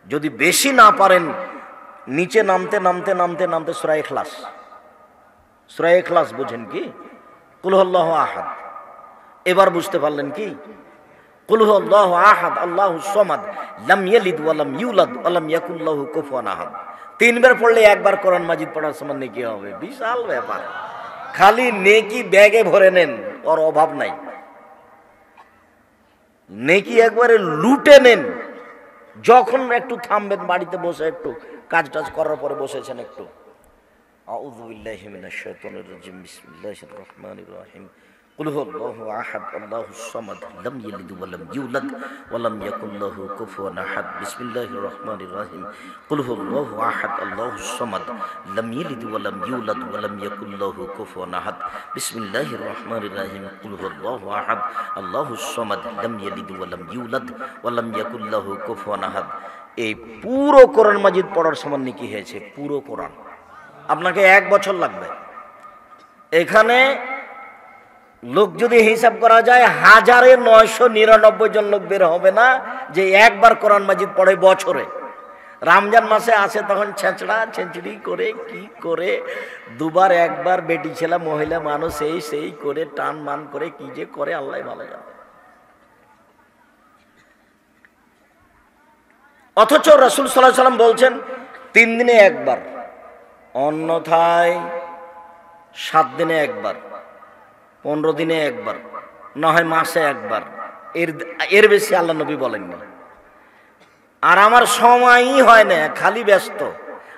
যদি বেশি না পারেন, নিচে নামতে নামতে নামতে নামতে সূরা ইখলাস, সূরা ইখলাস বুঝেন কি? কুল হুয়াল্লাহু আহাদ। এবার বুঝতে পারলেন কি? কুল হুয়াল্লাহু আহাদ আল্লাহুস সামাদ লাম ইয়ালিদ ওয়া লাম ইউলাদ ওয়া লাম ইয়াকুল লাহু কুফুয়ান আহাদ। 3 বার পড়লে একবার কোরআন মাজিদ পড়ার সমান নেকি হবে। বিশাল ব্যাপার। খালি নেকি ব্যাগে ভরে নেন, ওর অভাব নাই। নেকি একবারে লুটে নেন। যখন একটু থামবেন, বাড়িতে বসে একটু কাজ টাজ করার পরে বসেছেন একটু, আউযু বিল্লাহি মিনাশ শাইতানির রাজিম, বিসমিল্লাহির রহমানির রহিম, কুল হুয়াল্লাহু আহাদ আল্লাহুস সামাদ লাম ইয়ালিদ ওয়া লাম ইউলাদ ওয়া লাম ইয়াকুল লাহু কুফুয়ান আহাদ, বিসমিল্লাহির রহমানির রহিম, কুল হুয়াল্লাহু আহাদ আল্লাহুস সামাদ লাম ইয়ালিদ ওয়া লাম ইউলাদ ওয়া লাম ইয়াকুল লাহু কুফুয়ান আহাদ, বিসমিল্লাহির রহমানির রহিম, কুল হুয়াল্লাহু আহাদ আল্লাহুস সামাদ লাম ইয়ালিদ ওয়া লাম ইউলাদ ওয়া লাম ইয়াকুল লাহু কুফুয়ান আহাদ। এই পুরো কোরআন মাজিদ পড়ার সমান নেকি হয়েছে, পুরো কোরআন। আপনাকে 1 বছর লাগবে। এখানে লোক যদি হিসাব করা যায় 1999 জন লোক বের হবে না যে একবার কোরআন মাজিদ পড়ে বছরে। রমজান মাসে আসে তখন ছেঁচড়া ছেঁচড়ি করে কি করে, 2 বার 1 বার বেটি ছেলে মহিলা মানুষ সেই করে টান মান করে কি যে করে আল্লাহ ভালো জানে। অথচ রাসূল সাল্লাল্লাহু আলাইহি সাল্লাম বলছেন 3 দিনে একবার, অন্যথায় 7 দিনে একবার, 15 দিনে একবার, না হয় মাসে একবার। এর বেশি আল্লাহ নবী বলেননি। আর আমার সময়ই হয় না, খালি ব্যস্ত।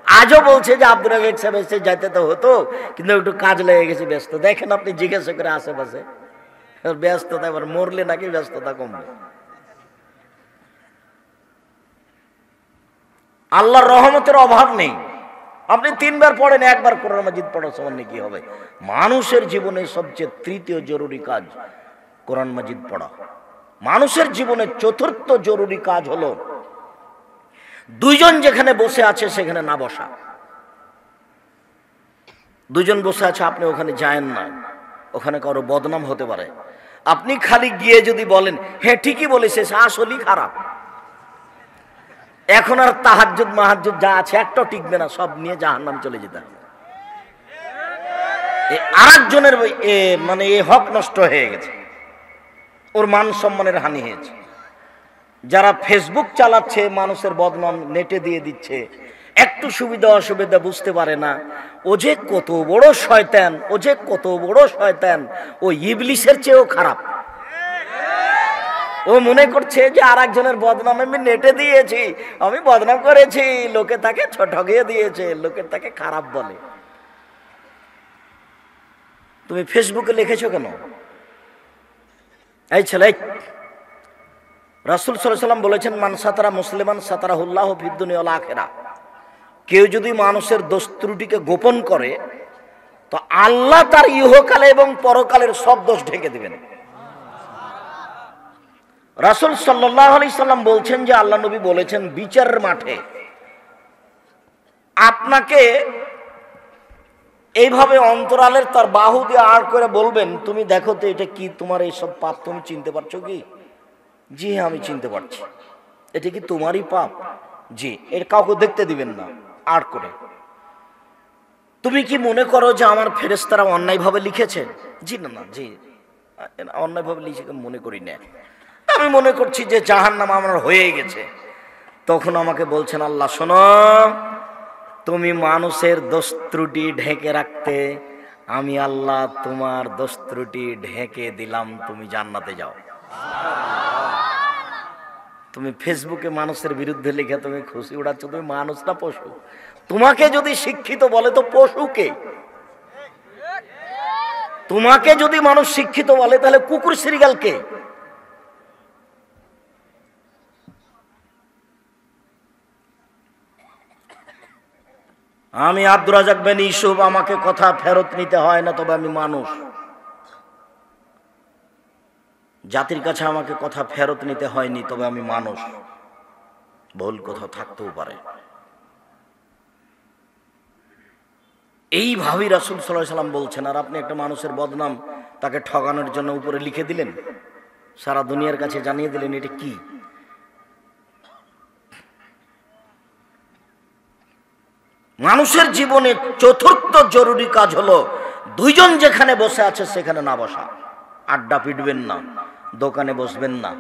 আজও বলছে যে আব্দুর রাজ্জাক সাহেব এসে যাইতে তো হতো, কিন্তু একটু কাজ লেগে গেছে, ব্যস্ত। দেখেন আপনি জিজ্ঞাসা করে আশেপাশে, ব্যস্ততা এবার মরলে নাকি ব্যস্ততা কমবে। আল্লাহর রহমতের অভাব নেই। আপনি 3 বার পড়েন, 1 বার কোরআন মাজিদ পড়ার সমান কি হবে? মানুষের জীবনে সবচেয়ে তৃতীয় জরুরি কাজ কোরআন মাজিদ পড়া। মানুষের জীবনে চতুর্থ জরুরি কাজ হলো দুইজন যেখানে বসে আছে সেখানে না বসা। দুজন বসে আছে, আপনি ওখানে যায়েন না, ওখানে কারো বদনাম হতে পারে। আপনি খালি গিয়ে যদি বলেন হ্যাঁ ঠিকই বলেছে, আসলেই খারাপ, এখন আর তাহাজ্জুদ মাহাজ্জুদ যা আছে একটাও টিকবে না, সব নিয়ে জাহান্নাম চলে যেতে হবে। আরেকজনের মানে এই হক নষ্ট হয়ে গেছে, ওর মান সম্মানের হানি হয়েছে। যারা ফেসবুক চালাচ্ছে, মানুষের বদনাম নেটে দিয়ে দিচ্ছে, একটু সুবিধা অসুবিধা বুঝতে পারে না, ও যে কত বড় শয়তান, ও যে কত বড় শয়তান, ও ইবলিসের চেয়েও খারাপ। ও মনে করছে যে আর একজনের বদনাম আমি নেটে দিয়েছি, আমি বদনাম করেছি, লোকে তাকে ঠকিয়ে দিয়েছে, লোকে তাকে খারাপ বলে। তুমি ফেসবুকে লিখেছো কেন? এই ছেলে, রাসূল সাল্লাল্লাহু আলাইহি ওয়াসাল্লাম বলেছেন, মান সাতারা মুসলিমান সাতারাহুল্লাহু ফিদ দুনিয়া ওয়াল আখিরাহ। কেউ যদি মানুষের দোষ ত্রুটিকে গোপন করে, তো আল্লাহ তার ইহকালে এবং পরকালের সব দোষ ঢেকে দিবেন। রাসূল সাল্লাল্লাহু আলাইহি সাল্লাম বলছেন যে আল্লাহ নবী বলেছেন, বিচারের মাঠে আপনাকে এইভাবে অন্তরালের তার বাহু দিয়ে আড় করে বলবেন, তুমি দেখো তো এটা কি, তোমার এইসব পাপ তুমি চিনতে পারছো কি? জি হ্যাঁ আমি চিনতে পারছি। এটা কি তোমারই পাপ? জি। এর কাউকে দেখতে দিবেন না, আড় করে। তুমি কি মনে করো যে আমার ফেরেশতারা অন্যায়ভাবে লিখেছে? জি না, না, জি অন্যায়ভাবে লিখে মনে করি না, আমি মনে করছি যে জাহান্নাম আমার হয়ে গেছে। তখন আমাকে বলছেন আল্লাহ, শোনো, তুমি মানুষের দোষ ত্রুটি ঢেকে রাখতে, আমি আল্লাহ তোমার দোষ ত্রুটি ঢেকে দিলাম, তুমি জান্নাতে যাও। তুমি ফেসবুকে মানুষের বিরুদ্ধে লিখে তুমি খুশি উড়াচ্ছ, তুমি মানুষ না পশু? তোমাকে যদি শিক্ষিত বলে তো পশুকে? তোমাকে যদি মানুষ শিক্ষিত বলে তাহলে কুকুর শ্রীগালকে? আমি আব্দুর রাজ্জাক বিন ইউসুফ, আমাকে কথা ফেরত নিতে হয় না, তবে আমি মানুষ। জাতির কাছে আমাকে কথা ফেরত নিতে হয়নি, তবে আমি মানুষ। ভুল কোথাও থাকতেও পারে। এইভাবেই রাসূল সাল্লাল্লাহু আলাইহি সাল্লাম বলছেন। আর আপনি একটা মানুষের বদনাম তাকে ঠগানোর জন্য উপরে লিখে দিলেন, সারা দুনিয়ার কাছে জানিয়ে দিলেন, এটা কি? মানুষের জীবনে চতুর্থ জরুরি কাজ হলো দুইজন যেখানে বসে আছে সেখানে না বসা। আড্ডা পিটবেন না, দোকানে বসবেন না।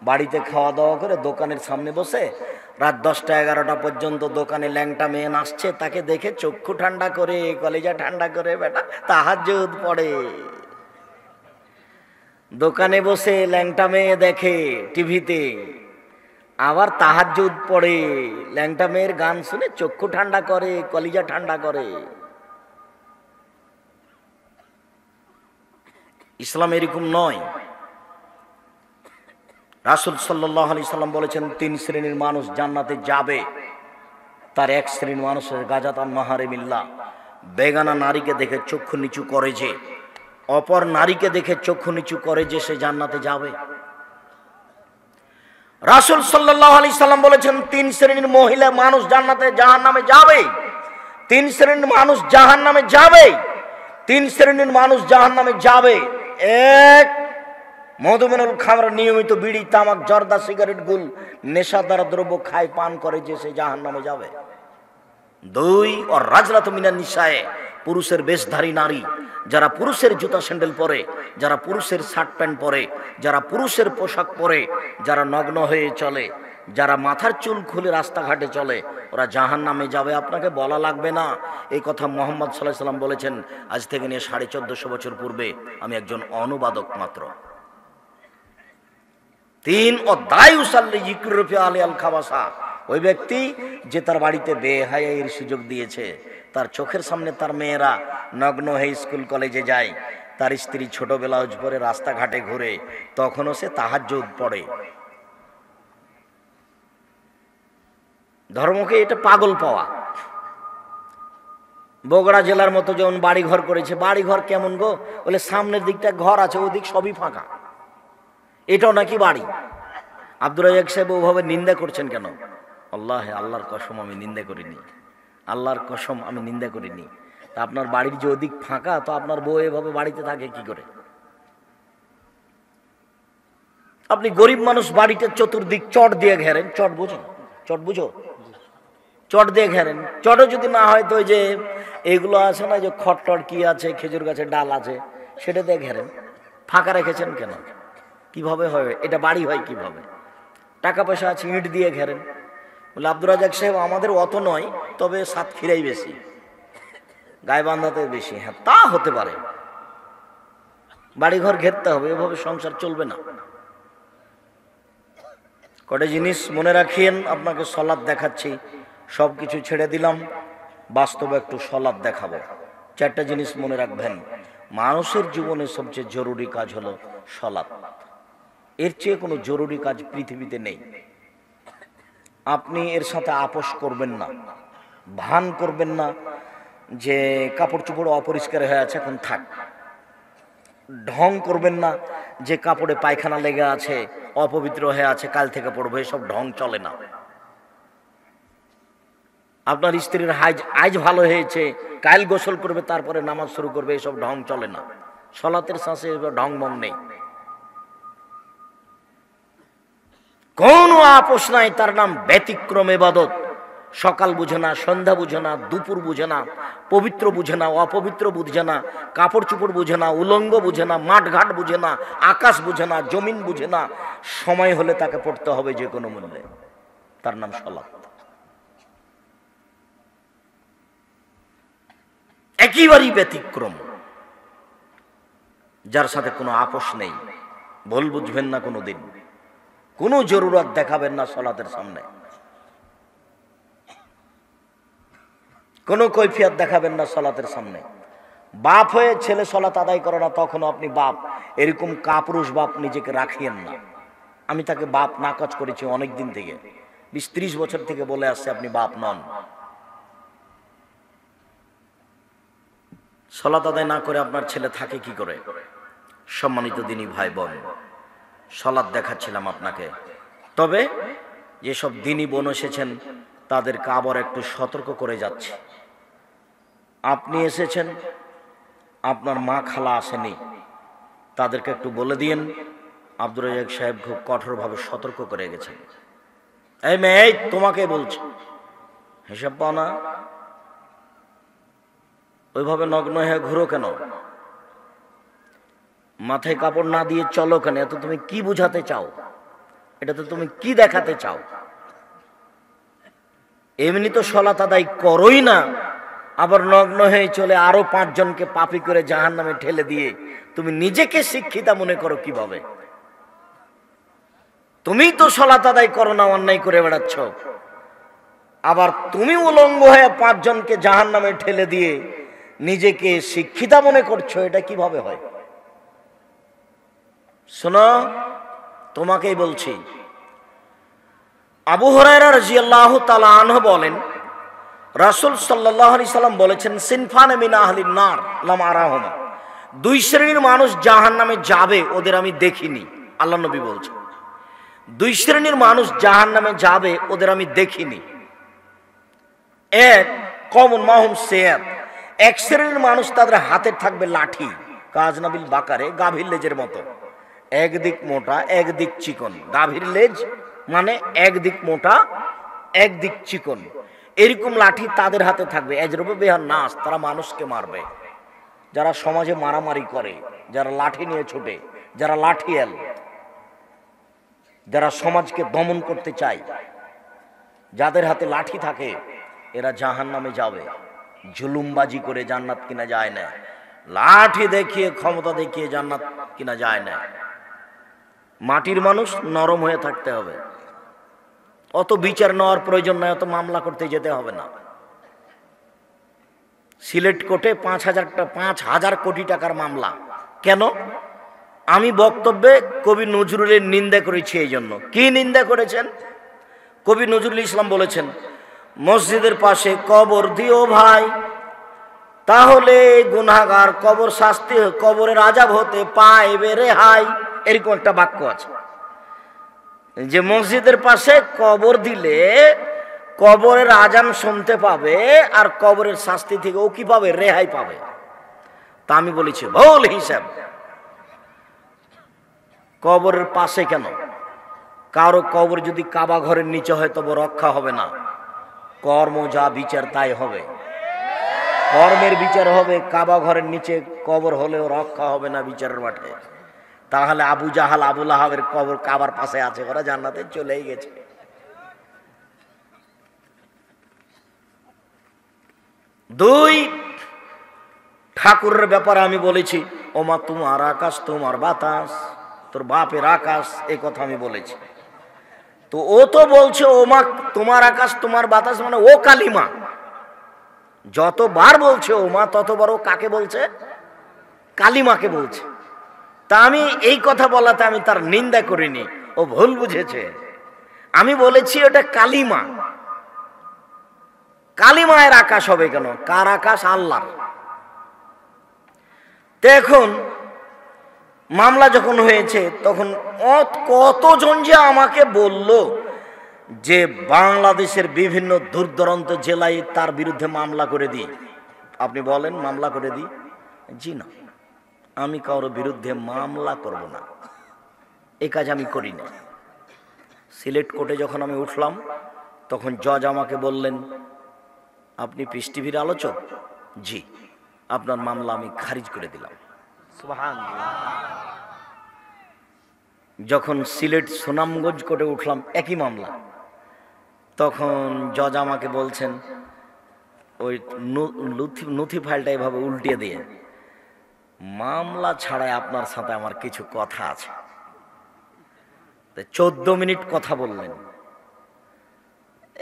বাড়িতে খাওয়া দাওয়া করে দোকানের সামনে বসে রাত 10টা 11টা পর্যন্ত দোকানে ল্যাংটা মেয়ে নাচছে, তাকে দেখে চক্ষু ঠান্ডা করে, কলিজা ঠান্ডা করে বেটা তাহাজ্জুদ পড়ে। দোকানে বসে ল্যাংটা মেয়ে দেখে টিভিতে, আবার তাহাজ্জুদ পড়ে, ল্যাংটা মেয়ের গান শুনে চক্ষু ঠান্ডা করে, কলিজা ঠান্ডা করে। ইসলাম এরকম নয়। রাসূল সাল্লাল্লাহু আলাইহি সাল্লাম বলেছেন, 3 শ্রেণীর মানুষ জান্নাতে যাবে। তার এক শ্রেণীর মানুষের গাজাতান মাহারিমিল্লাহ, বেগানা নারীকে দেখে চক্ষু নিচু করে, যে অপর নারীকে দেখে চক্ষু নিচু করে, যে সে জান্নাতে যাবে। রাসূল সাল্লাল্লাহু আলাইহি সাল্লাম বলেছেন, 3 শ্রেণীর মহিলা মানুষ জান্নাতে জাহান্নামে যাবে। 3 শ্রেণীর মানুষ জাহান্নামে যাবে। 3 শ্রেণীর মানুষ জাহান্নামে যাবে। এক, মধুমেনুল খামর, নিয়মিত বিড়ি তামাক জর্দা সিগারেট গুল নেশাদার দ্রব্য খায় পান করে, যে সে জাহান্নামে যাবে। 2, আর রাজরাত মিনান নিসায়ে, পুরুষের বেশধারী নারী, যারা পুরুষের জুতা স্যান্ডেল পরে, যারা পুরুষের শার্ট প্যান্ট পরে, যারা পুরুষের পোশাক পরে, যারা নগ্ন হয়ে চলে, যারা মাথার চুল খুলে রাস্তাঘাটে চলে, ওরা জাহান্নামে যাবে। আপনাকে বলা লাগবে না, এই কথা মুহাম্মদ সাল্লাল্লাহু আলাইহি সাল্লাম বলেছেন আজ থেকে নিয়ে 1450 বছর পূর্বে। আমি একজন অনুবাদক মাত্র। 3, ও দায়ুসাল্লি জিকরুফি আলী আল খাবাসা, ওই ব্যক্তি যে তার বাড়িতে বেহায়ার সুযোগ দিয়েছে, তার চোখের সামনে তার মেয়েরা নগ্ন হয়ে স্কুল কলেজে যায়, তার স্ত্রী ছোট ব্লাউজ পরে রাস্তাঘাটে ঘুরে, তখনও সে তাহাজ্জুদ পড়ে। ধর্মকে এটা পাগল পাওয়া। বগুড়া জেলার মতো যেমন বাড়ি ঘর করেছে, বাড়ি ঘর কেমন গো বলে সামনের দিকটা ঘর আছে, ওদিক সবই ফাঁকা, এটাও নাকি বাড়ি। আব্দুর রাজ্জাক সাহেব ওভাবে নিন্দা করছেন কেন? আল্লাহর কসম আমি নিন্দা করিনি, আল্লাহর কসম আমি নিন্দা করিনি। তা আপনার বাড়ির যে ওদিক ফাঁকা, তো আপনার বউ এভাবে বাড়িতে থাকে কি করে? আপনি গরিব মানুষ, বাড়িতে চতুর্দিক চট দিয়ে ঘেরেন, চট বুঝো, চট বুঝো, চট দিয়ে ঘেরেন। চটও যদি না হয় তো ওই যে এগুলো আছে না, যে খটটর কি আছে, খেজুর গাছের ডাল আছে, সেটা দিয়ে ঘেরেন। ফাঁকা রেখেছেন কেন? কিভাবে হয় এটা বাড়ি হয় কিভাবে? টাকা পয়সা আছে, ইট দিয়ে ঘেরেন। বলে আব্দুর রাজ্জাক সাহেব আমাদের অত নয়, তবে সাতক্ষীরাই বেশি, গাইবান্ধাতে বেশি। হ্যাঁ, তা হতে পারে, বাড়িঘর ঘেরতে হবে, এভাবে সংসার চলবে না। কটা জিনিস মনে রাখিয়েন, আপনাকে সলাৎ দেখাচ্ছি, সব কিছু ছেড়ে দিলাম, বাস্তবে একটু সলাৎ দেখাবো। চারটা জিনিস মনে রাখবেন, মানুষের জীবনে সবচেয়ে জরুরি কাজ হলো সলাৎ। এর চেয়ে কোনো জরুরি কাজ পৃথিবীতে নেই। আপনি এর সাথে আপোষ করবেন না, ভান করবেন না যে কাপড় চোপড় অপরিষ্কার হয়ে আছে এখন থাক। ঢং করবেন না যে কাপড়ে পায়খানা লেগে আছে, অপবিত্র হয়ে আছে, কাল থেকে পড়বো, এসব ঢং চলে না। আপনার স্ত্রীর আজ ভালো হয়েছে, কাল গোসল করবে, তারপরে নামাজ শুরু করবে, এসব ঢং চলে না। সলাতের শ্বাসে ঢং মং নেই, কোনো আপোষ নাই, তার নাম ব্যতিক্রম ইবাদত। সকাল বুঝে না, সন্ধ্যা বুঝে না, দুপুর বুঝে না, পবিত্র বুঝে না, অপবিত্র বুঝে না, কাপড় চোপড় বুঝে না, উলঙ্গ বুঝে না, মাঠঘাট বুঝে না, আকাশ বুঝে না, জমিন বুঝে না, সময় হলে তাকে পড়তে হবে যে কোনো মূল্যে, তার নাম সলাত। একেবারেই ব্যতিক্রম, যার সাথে কোনো আপোষ নেই। ভুল বুঝবেন না কোনোদিন, কোনো জরুরত দেখাবেন না সলাতের সামনে, কোনো কৈফিয়ত দেখাবেন না সলাতের সামনে। বাপ হয়ে ছেলে সলাত আদায় করে না, তখনও আপনি বাপ, এরকম কাপুরুষ বাপ নিজেকে রাখিয়েন না। আমি তাকে বাপ নাকচ করেছি অনেক দিন থেকে, 20-30 বছর থেকে বলে আসছে আপনি বাপ নন। সলাত আদায় না করে আপনার ছেলে থাকে কি করে? সম্মানিত দিনী ভাই বোন, সলাত দেখাচ্ছিলাম আপনাকে। তবে যেসব দিনী বোন এসেছেন তাদেরকে আবার একটু সতর্ক করে যাচ্ছে। আপনি এসেছেন, আপনার মা খালা আসেনি, তাদেরকে একটু বলে দিন। আব্দুর রাজ্জাক সাহেব খুব কঠোরভাবে সতর্ক করে গেছেন। এই মেয়ে, তোমাকে বলছি, হিসাব পাও না? ওইভাবে নগ্ন হয়ে ঘুরো কেন? মাথায় কাপড় না দিয়ে চলো কেন? এত তুমি কি বুঝাতে চাও? এটা তো তুমি কি দেখাতে চাও? এমনি তো সলাত আদায় করোই না, আবার নগ্ন হয়ে চলে আরো 5 জনকে পাপী করে জাহান্নামে ঠেলে দিয়ে তুমি নিজেকে শিক্ষিতা মনে করো কিভাবে? তুমি তো সলাত আদায় করো না, অন্যায় করে বেড়াচ্ছ, আবার তুমি উলঙ্গ হয়ে 5 জনকে জাহান্নামে ঠেলে দিয়ে নিজেকে শিক্ষিতা মনে করছো, এটা কিভাবে হয়? শোনো, তোমাকেই বলছি। আবু হুরায়রা রাদিয়াল্লাহু তাআলা আনহু বলেন, রাসূল সাল্লাল্লাহু আলাইহি সাল্লাম বলেছেন, সিনফানে মিন আহলিন নার লাম আরাহুমা, 2 শ্রেণীর মানুষ জাহান্নামে যাবে, ওদের আমি দেখিনি। আল্লাহ নবী বলছেন 2 শ্রেণীর মানুষ জাহান্নামে যাবে, ওদের আমি দেখিনি। এক, কওমুন মাহুম সিয়াত, 1 শ্রেণীর মানুষ তাদের হাতে থাকবে লাঠি, কাজনাবিল বাকারে, গাভীর লেজের মতো, একদিক মোটা একদিক চিকন। গাভীর লেজ মানে একদিক মোটা একদিক চিকন, এরকম লাঠি তাদের হাতে থাকবে। এজরবে বিহান নাস, তারা মানুষকে মারবে। যারা সমাজে মারামারি করে, যারা লাঠি নিয়ে ছোটে, যারা লাঠিয়াল, যারা সমাজকে দমন করতে চায়, যাদের হাতে লাঠি থাকে, এরা জাহান্নামে যাবে। জুলুমবাজি করে জান্নাত কিনা যায় না, লাঠি দেখিয়ে ক্ষমতা দেখিয়ে জান্নাত কিনা যায় না। মাটির মানুষ নরম হয়ে থাকতে হবে, অত বিচার নেওয়ার প্রয়োজন নয়, অত মামলা করতে যেতে হবে না। সিলেট কোর্টে 5,000 কোটি টাকার মামলা। কেন? আমি বক্তব্যে কবি নজরুলের নিন্দা করেছি। এই জন্য কি নিন্দা করেছেন? কবি নজরুল ইসলাম বলেছেন, মসজিদের পাশে কবর দিও ভাই, তাহলে গুনাহগার কবর শাস্তি, কবরের আযাব হতে পাইবে রেহাই। এরকম একটা বাক্য আছে যে মসজিদের পাশে কবর দিলে কবরের আজান শুনতে পাবে, আর কবরের শাস্তি থেকে ও কি পাবে? রেহাই পাবে। তা আমি বলেছি ভুল হিসাব। কবরের পাশে কেন? কারো কবর যদি কাবা ঘরের নিচে হয় তবে রক্ষা হবে না। কর্ম যা বিচার তাই হবে, কর্মের বিচার হবে। কাবা ঘরের নিচে কবর হলেও রক্ষা হবে না বিচারের মাঠে। তাহলে আবু জাহাল, আবু লাহাবের কবর কাবার পাশে আছে, ওরা জান্নাতে চলেই গেছে। দুই, ঠাকুরের ব্যাপারে আমি বলেছি, ওমা তোমার আকাশ তোমার বাতাস, তোর বাপের আকাশ, এই কথা আমি বলেছি। তো ও তো বলছে ওমা তোমার আকাশ তোমার বাতাস, মানে ও কালিমা। যতবার বলছে ওমা ততবার ও কাকে বলছে? কালিমাকে বলছে। তা আমি এই কথা বলাতে আমি তার নিন্দা করিনি, ও ভুল বুঝেছে। আমি বলেছি ওটা কালিমা। কালিমায়ের আকাশ হবে কেন? কার আকাশ? আল্লাহর। দেখুন, মামলা যখন হয়েছে তখন কতজন যে আমাকে বলল যে বাংলাদেশের বিভিন্ন দূর দূরান্ত জেলায় তার বিরুদ্ধে মামলা করে দিই। আপনি বলেন মামলা করে দিই? জি না, আমি কারোর বিরুদ্ধে মামলা করব না, এই কাজ আমি করি না। সিলেট কোর্টে যখন আমি উঠলাম তখন জজ আমাকে বললেন, আপনি পিস টিভির আলোচক? জি। আপনার মামলা আমি খারিজ করে দিলাম। সুবহানাল্লাহ। যখন সিলেট সুনামগঞ্জ কোর্টে উঠলাম একই মামলা, তখন জজ আমাকে বলছেন, ওই নথি ফাইলটা এভাবে উল্টিয়ে দিয়ে, মামলা ছাড়াই আপনার সাথে আমার কিছু কথা আছে। 14 মিনিট কথা বললেন।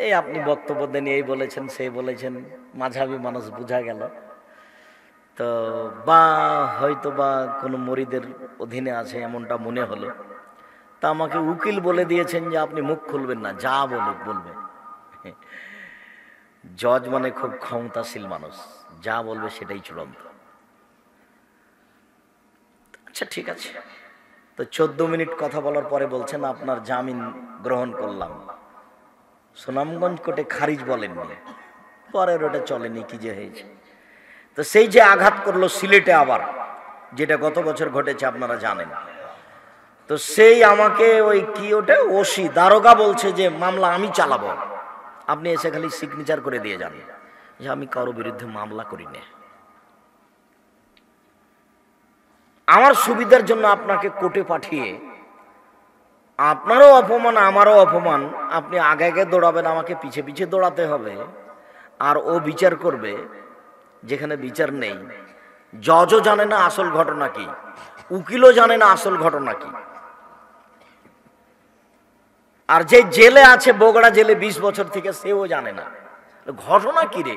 এই আপনি বক্তব্য দেন, এই বলেছেন সেই বলেছেন, মাঝাবি মানুষ বোঝা গেল। তো বা হয়তো বা কোনো মরিদের অধীনে আছে এমনটা মনে হলো। তা আমাকে উকিল বলে দিয়েছেন যে আপনি মুখ খুলবেন না, যা বলবে। জজ মানে খুব ক্ষমতাশীল মানুষ, যা বলবে সেটাই চূড়ান্ত। আচ্ছা ঠিক আছে। তো 14 মিনিট কথা বলার পরে বলছেন আপনার জামিন গ্রহণ করলাম। সুনামগঞ্জ কোর্টে খারিজ বলেননি, পরের ওটা চলেনি, কি যে হয়েছে। তো সেই যে আঘাত করলো সিলেটে আবার, যেটা গত বছর ঘটেছে আপনারা জানেন। তো সেই আমাকে ওই কি ওটা ওসি দারোগা বলছে যে মামলা আমি চালাবো, আপনি এসে খালি সিগনেচার করে দিয়ে যান যে আমি কারো বিরুদ্ধে মামলা করি না। আমার সুবিধার জন্য আপনাকে কোর্টে পাঠিয়ে আপনারও অপমান আমারও অপমান, আপনি আগে আগে দৌড়াবেন, আমাকে পিছে পিছে দৌড়াতে হবে। আর ও বিচার করবে যেখানে বিচার নেই। জজও জানে না আসল ঘটনা কি, উকিলও জানে না আসল ঘটনা কি। আর যে জেলে আছে বগুড়া জেলে 20 বছর থেকে, সেও জানে না ঘটনা কি রে।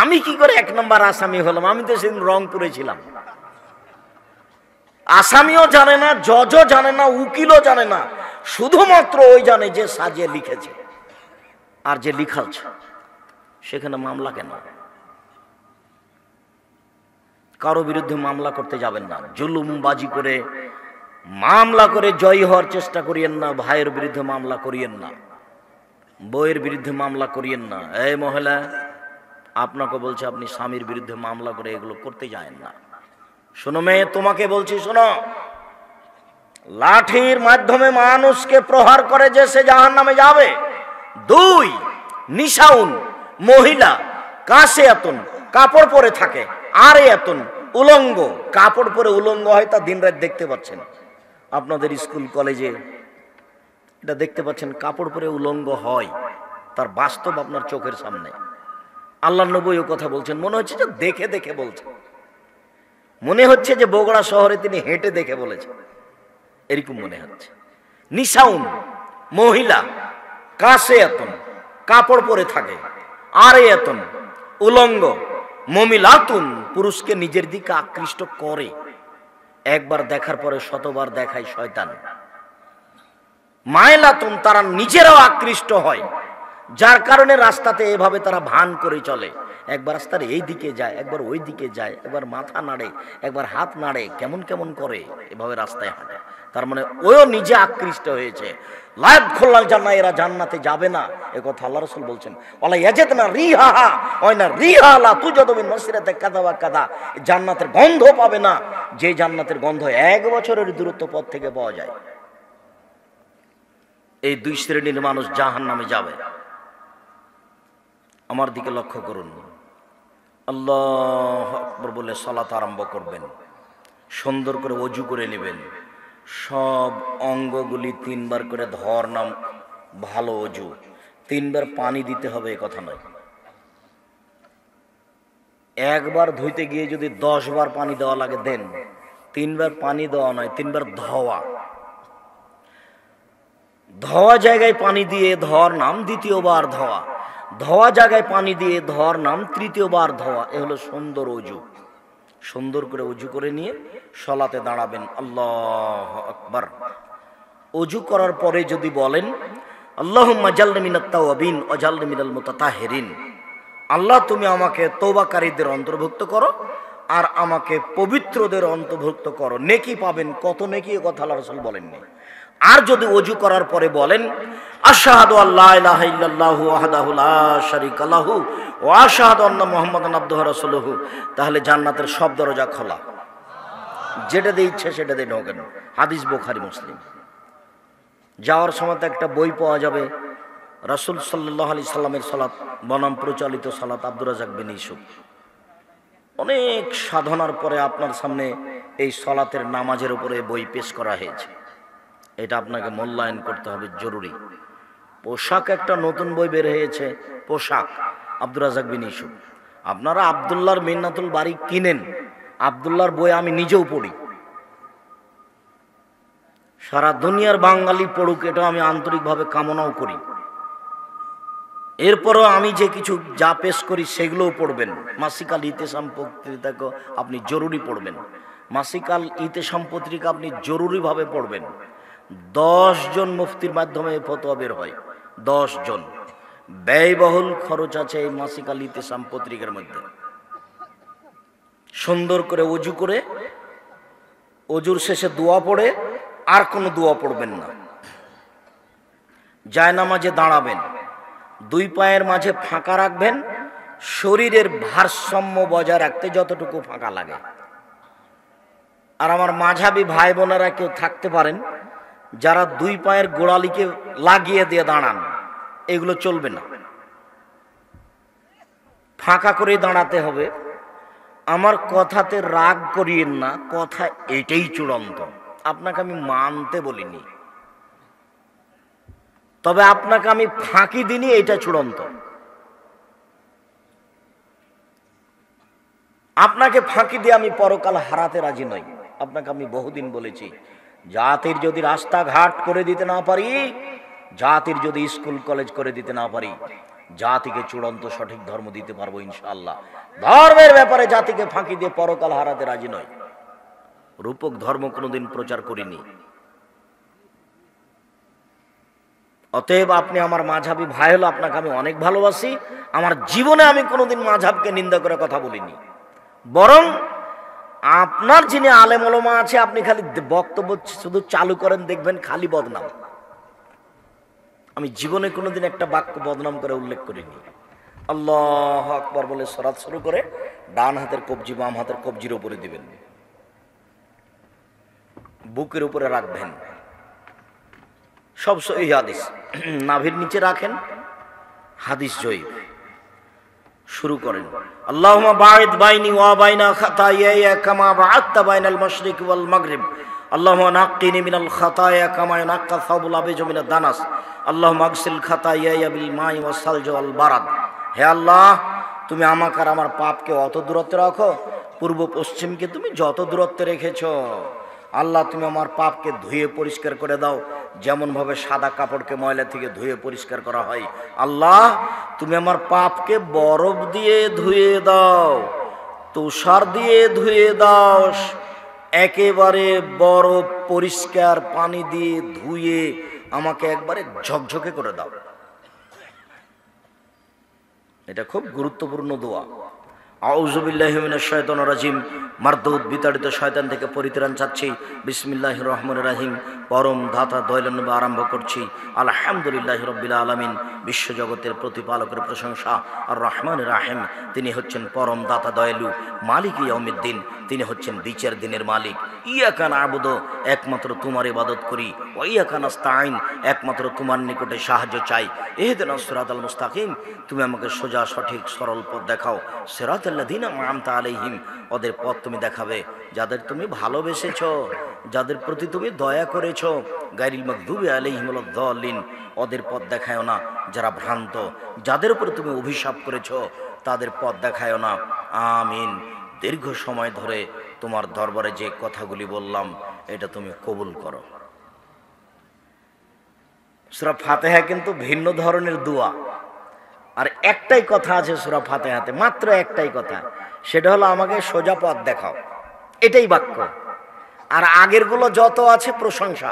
আমি কি করে 1 নম্বর আসামি হলাম? আমি তো সেদিন রংপুরে ছিলাম। আসামিও জানে না, জজও জানে না, উকিলও জানে না, শুধুমাত্র ওই জানে যে সাজিয়ে লিখেছে। আর যে লিখাচ্ছে সেখানে মামলা কেন? কারো বিরুদ্ধে মামলা করতে যাবেন না, জুলুমবাজি করে মামলা করে জয়ী হওয়ার চেষ্টা করিয়েন না। ভাইয়ের বিরুদ্ধে মামলা করিয়েন না, বউয়ের বিরুদ্ধে মামলা করিয়েন না। এই মহিলা, আপনাকে বলছে আপনি স্বামীর বিরুদ্ধে মামলা করে এগুলো করতে যায়েন না। শোনো মেয়ে, তোমাকে বলছি শোনো, লাঠির মাধ্যমে মানুষকে প্রহার করে যে সে জাহান্নামে যাবে। 2, নিশাউন মহিলা, কাশে এতন কাপড় পরে থাকে, আরে এতন উলঙ্গ, কাপড় পরে উলঙ্গ হয়, তা দিনরাত দেখতে পাচ্ছেন আপনাদের স্কুল কলেজে, এটা দেখতে পাচ্ছেন কাপড় পরে উলঙ্গ হয়, তার বাস্তব আপনার চোখের সামনে। আল্লাহর নবী ও কথা বলছেন, মনে হচ্ছে যে দেখে দেখে বলছেন, মনে হচ্ছে যে বগুড়া শহরে তিনি হেঁটে দেখে বলেছেন, এরকম মনে হচ্ছে। নিশাউন মহিলা, কাছে এতন, কাপড় পরে থাকে, আরে এতন উলঙ্গ, মমিলাতুন পুরুষকে নিজের দিকে আকৃষ্ট করে, একবার দেখার পরে শতবার দেখায় শয়তান। মায়লাতুন তারা নিজেরাও আকৃষ্ট হয়, যার কারণে রাস্তাতে এভাবে তারা ভান করে চলে, একবার রাস্তার এই দিকে যায়, একবার ওই দিকে যায়, একবার মাথা নাড়ে, একবার হাত নাড়ে, কেমন কেমন করে এভাবে রাস্তায় হাঁটে। তার মানে ওও নিজে আকৃষ্ট হয়েছে। লাইভ খোল্লাল জান্নাত, এরা জান্নাতে যাবে না, এ কথা আল্লাহ রাসূল বলছেন। ওয়ালা ইয়াজিদনা রিহাহা ওয়া না রিহা লা তুজাদু মিন মাসিরাতি কাযা ওয়া কাযা, জান্নাতের গন্ধ পাবে না, যে জান্নাতের গন্ধ 1 বছরের দূরত্ব পথ থেকে পাওয়া যায়। এই 2 শ্রেণীর মানুষ জাহান্নামে যাবে। আমার দিকে লক্ষ্য করুন। আল্লাহু আকবার বলে সালাত আরম্ভ করবেন, সুন্দর করে ওযু করে নেবেন, সব অঙ্গগুলি 3 বার করে ধর নাম, ভালো ওযু, 3 বার পানি দিতে হবে এ কথা নয়। একবার ধুইতে গিয়ে যদি 10 বার পানি দেওয়া লাগে দেন, 3 বার পানি দেওয়া নয়, 3 বার ধোয়া। ধোয়া জায়গায় পানি দিয়ে ধর নাম, দ্বিতীয়বার ধোয়া, ধোয়া জায়গায় পানি দিয়ে ধর নাম, তৃতীয়বার ধোয়া। এ হলো সুন্দর ওযু। সুন্দর করে ওযু করে নিয়ে সালাতে দাঁড়াবেন। আল্লাহু আকবার। ওযু করার পরে যদি বলেন আল্লাহুম্মা জালনি মিনাত তাওয়াবিন ওয়া জালনি মিনাল মুতাতাহহিরিন, আল্লাহ তুমি আমাকে তওবাকারীদের অন্তর্ভুক্ত করো আর আমাকে পবিত্রদের অন্তর্ভুক্ত করো, নেকি পাবেন। কত নেকি এ কথা আল্লাহ রাসূল বলেননি। আর যদি ওযু করার পরে বলেন আশহাদু আল্লা ইলাহা ইল্লাল্লাহু ওয়াহদাহু লা শারীকা লাহু ওয়া আশহাদু আন্না মুহাম্মাদান আবদুহু ওয়া রাসূলুহু, তাহলে জান্নাতের সব দরজা খোলা, যেটা দিয়ে ইচ্ছা সেটা দিয়ে ঢোকেন। হাদিস বুখারী মুসলিম। যাওয়ার সময় তো একটা বই পাওয়া যাবে, রাসূল সাল্লাল্লাহু আলাইহি সাল্লামের সালাত বনাম প্রচলিত সালাত, আব্দুর রাজ্জাক বিন ইউসুফ। অনেক সাধনার পরে আপনার সামনে এই সালাতের নামাজের উপরে বই পেশ করা হয়েছে। এটা আপনাকে মূল্যায়ন করতে হবে, জরুরি। পোশাক একটা নতুন বই বের হয়েছে, পোশাক, আব্দুর রাজ্জাক বিন ইউসুফ। আপনারা আব্দুল্লাহর মিন্নাতুল বারী কিনেন, আব্দুল্লাহর বই আমি নিজেও পড়ি, সারা দুনিয়ার বাঙালি পড়ুক, এটা আমি আন্তরিকভাবে কামনাও করি। এরপরও আমি যে কিছু যা পেশ করি সেগুলোও পড়বেন। মাসিকাল ইতেসাম পত্রিকা আপনি জরুরি পড়বেন, মাসিকাল ইতেসাম পত্রিকা আপনি জরুরিভাবে পড়বেন। 10 জন মুফতির মাধ্যমে ফতোয়া বের হয়, 10 জন। ব্যয়বহুল খরচ আছে এই মাসিকাল ইতেসাম পত্রিকার মধ্যে। সুন্দর করে ওযু করে, ওযুর শেষে দোয়া পড়ে, আর কোনো দোয়া পড়বেন না। জায়নামাজে দাঁড়াবেন, 2 পায়ের মাঝে ফাঁকা রাখবেন, শরীরের ভারসাম্য বজায় রাখতে যতটুকু ফাঁকা লাগে। আর আমার মাঝাবি ভাই বোনেরা কেউ থাকতে পারেন যারা 2 পায়ের গোড়ালিকে লাগিয়ে দিয়ে দাঁড়ান, এগুলো চলবে না, ফাঁকা করে দাঁড়াতে হবে। আমার কথাতে রাগ করিয়েন না, কথা এটাই চূড়ান্ত, আপনাকে আমি মানতে বলিনি, তবে আপনাকে আমি ফাঁকি দিইনি, এটা চূড়ান্ত। আপনাকে ফাঁকি দিয়ে আমি পরকাল হারাতে রাজি নই। আপনাকে আমি বহুদিন বলেছি, জাতির যদি রাস্তাঘাট করে দিতে না পারি, জাতির যদি স্কুল কলেজ করে দিতে না পারি, জাতিকে চূড়ান্ত সঠিক ধর্ম দিতে পারবো ইনশাআল্লাহ। ধর্মের ব্যাপারে জাতিকে ফাঁকি দিয়ে পরকাল হারাতে রাজি নয়। রূপক ধর্ম কোনোদিন প্রচার করিনি। অতএব আপনি আমার মাঝহাবি ভাই হলো, আপনাকে আমি অনেক ভালোবাসি। আমার জীবনে আমি কোনোদিন মাঝহাবকে নিন্দা করে কথা বলিনি, বরং আপনার যিনি আলেম ওলামা আছে, আপনি খালি বক্তব্য শুধু চালু করেন, দেখবেন খালি বদনাম। আমি জীবনে কোনোদিন একটা বাক্য বদনাম করে উল্লেখ করিনি। আল্লাহু আকবার বলে সরাত শুরু করে ডান হাতের কবজি বাম হাতের কবজির উপরে দিবেন, বুকের উপরে রাখবেন, সব সহিহ হাদিস। নাভির নিচে রাখেন, হাদিস জয়ীফ। শুরু করেন আল্লাহুম্মা বাঈদ বাইনি ওয়া বাইনা খাতায়ায়া কামা বা'আদতা বাইনাল মাশরিকি ওয়াল মাগরিব, আল্লাহুম্মা নাক্কিনি মিনাল খাতায়া কামা ইয়ানাক্কা সাওবুল আবিজ মিনাদ দানাস, আল্লাহুম্মা আগসিল খাতায়ায়া বিল মাই ওয়াস সালজি ওয়াল বারাদ। হে আল্লাহ, তুমি আমাকে আর আমার পাপকে অত দূরত্বে রাখো, পূর্ব পশ্চিমকে তুমি যত দূরত্বে রেখেছো, আল্লাহ তুমি আমার পাপকে ধুয়ে পরিষ্কার করে দাও, যেমন ভাবে সাদা কাপড়কে ময়লা থেকে ধুয়ে পরিষ্কার করা হয়। আল্লাহ তুমি আমার পাপকে বরফ দিয়ে ধুয়ে দাও, তুষার দিয়ে ধুয়ে দাও, একেবারে বরফ পরিষ্কার পানি দিয়ে ধুয়ে আমাকে একবারে ঝকঝকে করে দাও। এটা খুব গুরুত্বপূর্ণ দোয়া। আউযু বিল্লাহি মিনাশ শাইতানির রাজিম, মারদুদ বিতাড়িত শয়তান থেকে পরিত্রাণ চাচ্ছি। বিসমিল্লাহির রহমানির রহিম, পরম ধাতা দয়ালু নবী আরম্ভ করছি। আলহামদুলিল্লাহি রাব্বিল আলামিন, বিশ্বজগতের প্রতিপালকের প্রশংসা। আর রহমানির রহিম, তিনি হচ্ছেন পরম দাতা দয়ালু। মালিক ইয়াউমিদ্দিন, তিনি হচ্ছেন বিচার দিনের মালিক। ইয়াকা না'বুদু, একমাত্র তোমার ইবাদত করি। ওয়া ইয়াকা নাস্তাঈন, একমাত্র তোমার নিকটে সাহায্য চাই। ইহদিনাস সিরাতাল মুস্তাকিম, তুমি আমাকে সোজা সঠিক সরল পথ দেখাও। সিরাতাল্লাযীনা আন'আমতা আলাইহিম, ওদের পথ তুমি দেখাবে যাদের তুমি ভালোবেসেছো, যাদের প্রতি তুমি দয়া করেছো। গায়রিল মাগদুবি আলাইহিম ওয়ালাদ-দাল্লিন, ওদের পথ দেখায়ও না যারা ভ্রান্ত। যাদের উপর তুমি অভিশাপ করেছো তাদের পথ দেখায়ও না। আমিন। দীর্ঘ সময় ধরে তোমার দরবারে যে কথাগুলি বললাম এটা তুমি কবুল করো। সূরা ফাতিহা কিন্তু ভিন্ন ধরনের দোয়া। আর একটাই কথা আছে সূরা ফাতিহাতে, মাত্র একটাই কথা, সেটা হলো আমাকে সোজা পথ দেখাও। এটাই বাক্য। আর আগেরগুলো যত আছে প্রশংসা,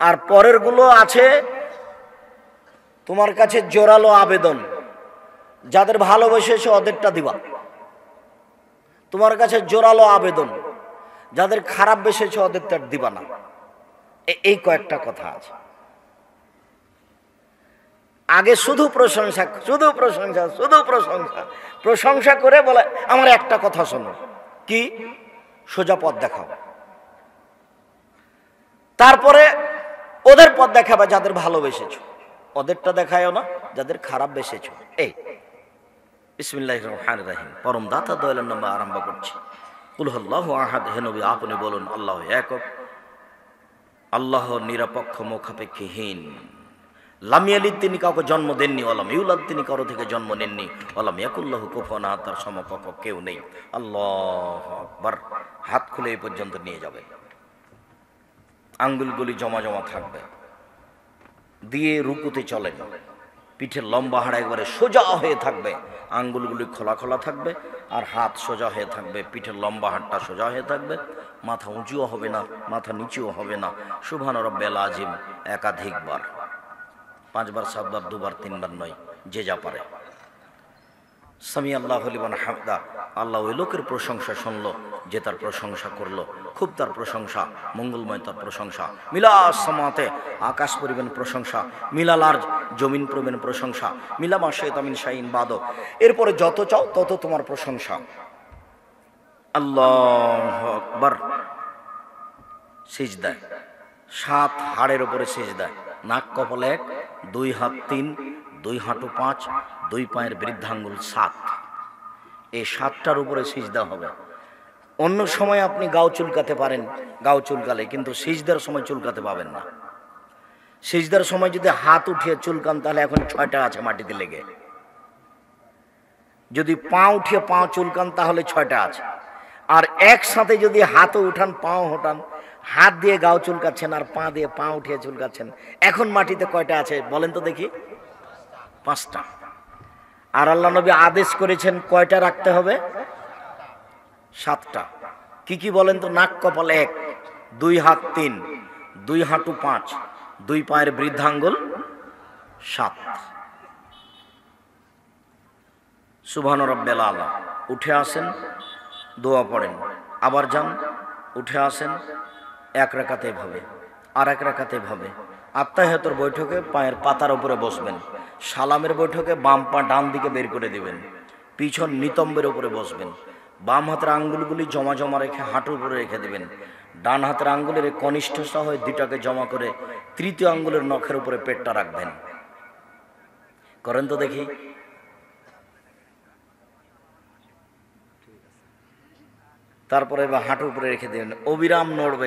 আর পরেরগুলো আছে তোমার কাছে জোরালো আবেদন। যাদের ভালোবেসেছো ওদেরটা দিবা, তোমার কাছে জোরালো আবেদন। যাদের খারাপ বেসেছো ওদেরটা দিবা না। এই কয়েকটা কথা আছে। আগে শুধু প্রশংসা, শুধু প্রশংসা, শুধু প্রশংসা, প্রশংসা করে বলে আমার একটা কথা শোনো, কি? সোজা পথ দেখাও। তারপরে ওদের পথ দেখাবে যাদের ভালোবেসেছো, ওদেরটা দেখায়ও না যাদের খারাপ বেসেছো। এই বিসমিল্লাহির রহমানির রহিম, পরম দাতা দয়ালুর নামে আরম্ভ করছি। কুল হুয়াল্লাহু আহাদ, হে নবী আপনি বলুন আল্লাহু একক, আল্লাহ নিরপেক্ষ মুখাপেক্ষীহীন। লাম ইয়ালিদ, তিনি কাউকে জন্ম দেননি। ওয়ালাম ইউলাদ, তিনি কারো থেকে জন্ম নেননি। ওয়ালাম ইয়াকুল লাহু কুফুয়ান আহাদ, তার সমকক্ষ কেউ নেই। আল্লাহু আকবার। হাত খুলে এই পর্যন্ত নিয়ে যাবে, আঙ্গুলগুলি জমা জমা থাকবে, দিয়ে রুকুতে চলেন। পিঠের লম্বা হাড় একবারে সোজা হয়ে থাকবে, আঙ্গুলগুলি খোলা খোলা থাকবে, আর হাত সোজা হয়ে থাকবে। পিঠের লম্বা হাড়টা সোজা হয়ে থাকবে, মাথা উঁচুও হবে না, মাথা নিচুও হবে না। সুবহান রাব্বিল আযীম একাধিকবার, 5 বার, 7 বার, 2 বার, 3 বার নয়, যে যা পারে। সামি আল্লাহু লিমান হামদা, আল্লাহ ওই লোকের প্রশংসা শুনলো যে তার প্রশংসা করলো। খুব তার প্রশংসা, মঙ্গলময় তার প্রশংসা। মিলাস সামাতে, আকাশ পরিবেন প্রশংসা। মিলাল আরজ, জমিন পরিবেন প্রশংসা। মিলামা শাইতামিন শাইন বাদো, এরপরে যত চাও তত তোমার প্রশংসা। আল্লাহু আকবার। সিজদায়, 7 হাড়ের উপরে সিজদায়, নাক কপাল 1, 2 হাত 3, 2 হাঁটু 5, 2 পায়ের বৃদ্ধাঙ্গুল 7। এই 7টার উপরে সিজদা হবে। অন্য সময় আপনি গাও চুলকাতে পারেন, গাও চুলকালে, কিন্তু সিজদার সময় চুলকাতে পাবেন না। সিজদার সময় যদি হাত উঠিয়ে চুলকান তাহলে এখন 6টা আছে মাটিতে লেগে। যদি পা উঠিয়ে পা চুলকান তাহলে 6টা আছে। আর একসাথে যদি হাতও উঠান, পাও হটান, হাত দিয়ে গাও চুলকাচ্ছেন আর পা দিয়ে পা উঠিয়ে চুলকাচ্ছেন, এখন মাটিতে কয়টা আছে বলেন তো দেখি? 5টা। আর আল্লাহ নবী আদেশ করেছেন কয়টা রাখতে হবে? 7টা। কি কি বলেন তো? নাক কপাল 1, 2 হাত 3, 2 হাঁটু 5, 2 পায়ের বৃদ্ধাঙ্গুল 7। সুবহান রাব্বিল আলা। উঠে আসেন, দোয়া পড়েন, আবার যান, উঠে আসেন, 1 রাকাতে ভাবে, আর 1 রাকাতে ভাবে। আত্তাহিয়াতুর বৈঠকে পায়ের পাতার উপরে বসবেন। সালামের বৈঠকে বাম পা ডান দিকে বের করে দিবেন, পিছন নিতম্বের উপরে বসবেন। বাম হাতের আঙ্গুলগুলি জমা জমা রেখে হাঁটুর উপরে রেখে দেবেন। ডান হাতের আঙ্গুলের কনিষ্ঠ সহ 2টাকে জমা করে 3য় আঙ্গুলের নখের উপরে পেটটা রাখবেন। করেন তো দেখি। তারপরে হাঁটুর উপরে রেখে দেবেন, অবিরাম নড়বে।